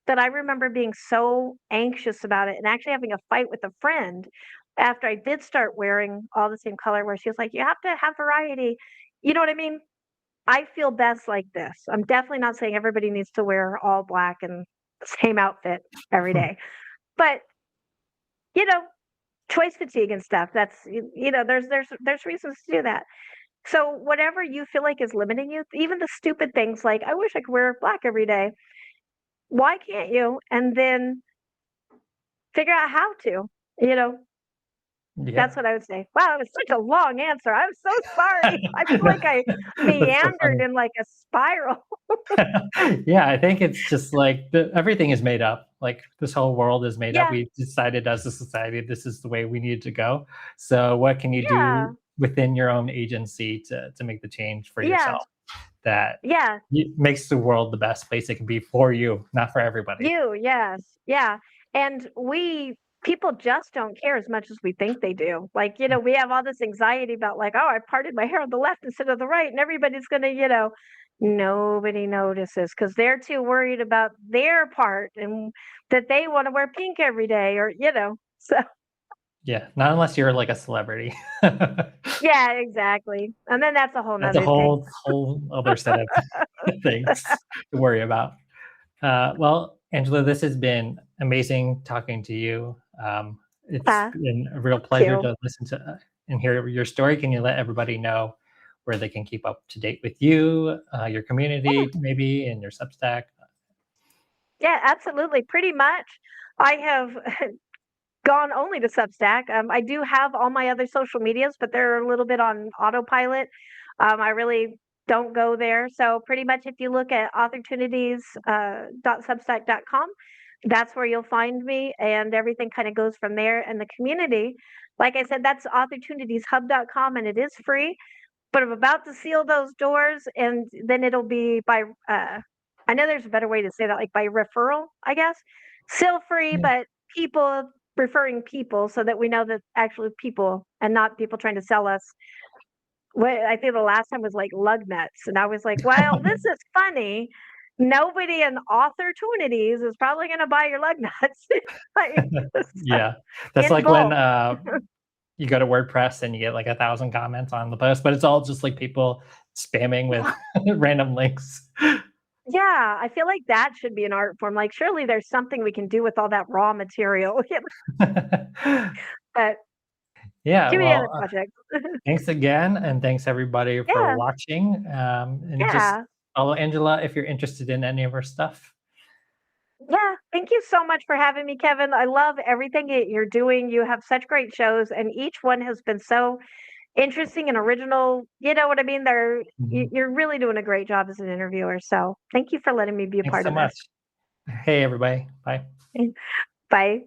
Speaker 2: But I remember being so anxious about it and actually having a fight with a friend after I did start wearing all the same color, where she was like, "You have to have variety." You know what I mean? I feel best like this. I'm definitely not saying everybody needs to wear all black and the same outfit every day. But, you know, choice fatigue and stuff, there's reasons to do that. So whatever you feel like is limiting you, even the stupid things like, "I wish I could wear black every day." Why can't you? And then figure out how to, you know. That's
Speaker 1: Yeah.
Speaker 2: what I would say. Wow, it was such a long answer. I'm so sorry. I feel like I
Speaker 1: That's so
Speaker 2: meandered
Speaker 1: funny.
Speaker 2: in like a spiral.
Speaker 1: Yeah, I think it's just like everything is made up. Like this whole world is made up.
Speaker 2: Yeah,
Speaker 1: We decided as a society this is the way we need to go. So what can you
Speaker 2: yeah,
Speaker 1: do within your own agency to make the change for
Speaker 2: yeah,
Speaker 1: yourself that
Speaker 2: yeah.
Speaker 1: makes the world the best place it can be for you, not for everybody.
Speaker 2: Yes, yeah. And people just don't care as much as we think they do. Like, we have all this anxiety about like, oh, I parted my hair on the left instead of the right, and everybody's gonna, nobody notices because they're too worried about their part and that they want to wear pink every day, or So
Speaker 1: Yeah, not unless you're like a celebrity.
Speaker 2: yeah, exactly. And then that's a whole
Speaker 1: That's a
Speaker 2: nother thing.
Speaker 1: whole other set of things to worry about. Well, Angela, this has been amazing talking to you. It's been a real
Speaker 2: Thank
Speaker 1: pleasure
Speaker 2: you.
Speaker 1: to listen to and hear your story. Can you let everybody know where they can keep up to date with you, your
Speaker 2: Yeah,
Speaker 1: community, maybe, and your Substack?
Speaker 2: yeah, absolutely. Pretty much. I have gone only to Substack. I do have all my other social medias, but they're a little bit on autopilot. I really don't go there. So pretty much if you look at authortunities.substack.com, that's where you'll find me, and everything kind of goes from there. And the community, like I said, that's authortunitieshub.com, and it is free. But I'm about to seal those doors, and then it'll be by I know there's a better way to say that, like by referral, I guess. Still free,
Speaker 1: Yeah.
Speaker 2: but people referring people so that we know that actually people and not people trying to sell us. What I think the last time was like lug nuts, and I was like, well, this is funny. Nobody in authortunities is probably going to buy your lug nuts like,
Speaker 1: Yeah, that's
Speaker 2: in
Speaker 1: like when
Speaker 2: bulk.
Speaker 1: you go to WordPress and you get like 1,000 comments on the post, but it's all just like people spamming with random links.
Speaker 2: Yeah, I feel like that should be an art form. Like, surely there's something we can do with all that raw material. But
Speaker 1: Yeah,
Speaker 2: too many
Speaker 1: well,
Speaker 2: other projects.
Speaker 1: thanks again, and thanks everybody for
Speaker 2: Yeah,
Speaker 1: watching. And just
Speaker 2: yeah,
Speaker 1: follow Angela if you're interested in any of her stuff.
Speaker 2: yeah. Thank you so much for having me, Kevin. I love everything that you're doing. You have such great shows, and each one has been so interesting and original. You know what I mean?
Speaker 1: Mhm.
Speaker 2: You're really doing a great job as an interviewer. So thank you for letting me be a
Speaker 1: Thanks
Speaker 2: part
Speaker 1: so
Speaker 2: of
Speaker 1: much.
Speaker 2: this.
Speaker 1: Hey, everybody. Bye.
Speaker 2: Bye.